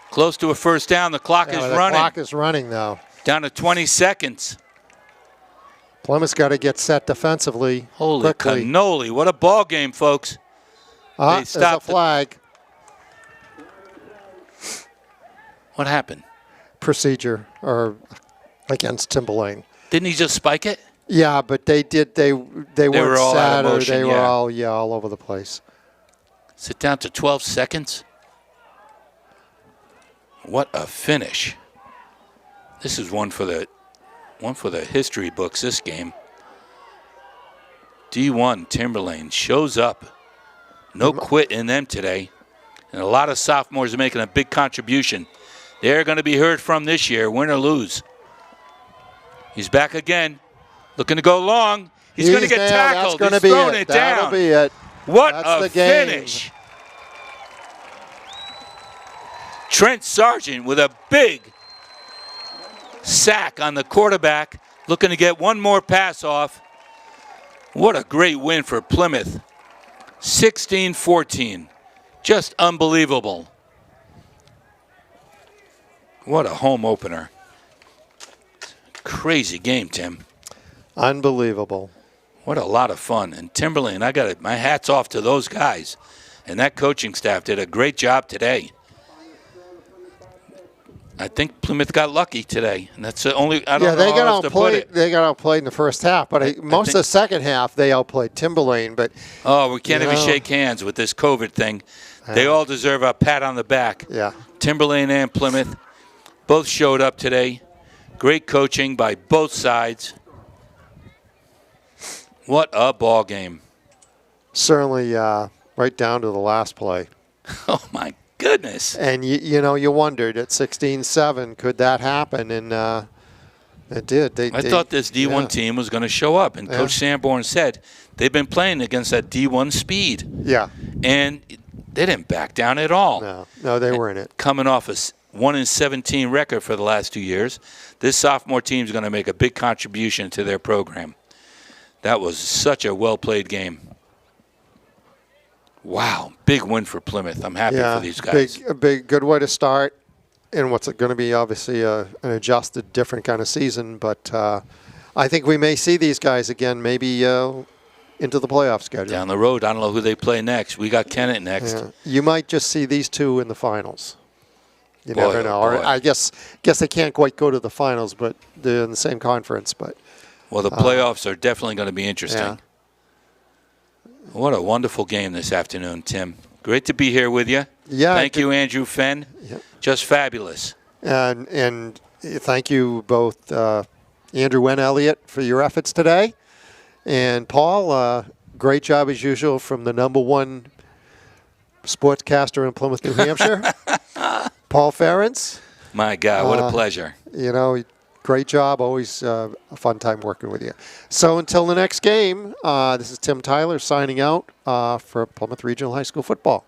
Close to a first down. The clock is running. The clock is running, though. Down to 20 seconds. Plymouth's got to get set defensively. Holy quickly. cannoli. What a ball game, folks. There's a flag. What happened? Procedure or against Timberlane. Didn't he just spike it? Yeah, but they did. They weren't all out set, of or motion, they were yeah. all over the place. Sit down to 12 seconds. What a finish. This is one for the history books, this game. D1 Timberlane shows up. No quit in them today. And a lot of sophomores are making a big contribution. They're going to be heard from this year, win or lose. He's back again, looking to go long. He's going to get tackled. He's throwing it down. That'll be it. What That's a finish. Trent Sargent with a big sack on the quarterback, looking to get one more pass off. What a great win for Plymouth. 16-14. Just unbelievable. What a home opener. Crazy game, Tim. Unbelievable. What a lot of fun. And Timberlane, I got my hat's off to those guys. And that coaching staff did a great job today. I think Plymouth got lucky today, and that's the only. I don't know how else to put it. They got outplayed in the first half, but most of the second half they outplayed Timberlane. But we can't even shake hands with this COVID thing. They all deserve a pat on the back. Yeah, Timberlane and Plymouth both showed up today. Great coaching by both sides. What a ball game! Certainly, right down to the last play. Oh my goodness! And you wondered at 16-7, could that happen? And it did. I thought this D1 team was going to show up, and Coach Sanborn said they've been playing against that D1 speed. Yeah. And they didn't back down at all. No, they were in it. Coming off a 1-17 record for the last 2 years, this sophomore team is going to make a big contribution to their program. That was such a well-played game. Wow, big win for Plymouth. I'm happy for these guys. Big, good way to start in what's going to be obviously an adjusted, different kind of season. But I think we may see these guys again, maybe into the playoff schedule. Down the road, I don't know who they play next. We got Kennett next. Yeah. You might just see these two in the finals. You never know. Or I guess they can't quite go to the finals, but they're in the same conference. But well, the playoffs are definitely going to be interesting. Yeah. What a wonderful game this afternoon, Tim. Great to be here with you. Yeah. Thank you, Andrew Fenn. Yeah. Just fabulous. And thank you both, Andrew and Elliot, for your efforts today. And Paul, great job as usual from the #1 sportscaster in Plymouth, New Hampshire, Paul Ferentz. My God, what a pleasure. Great job. Always a fun time working with you. So until the next game, this is Tim Tyler signing out for Plymouth Regional High School football.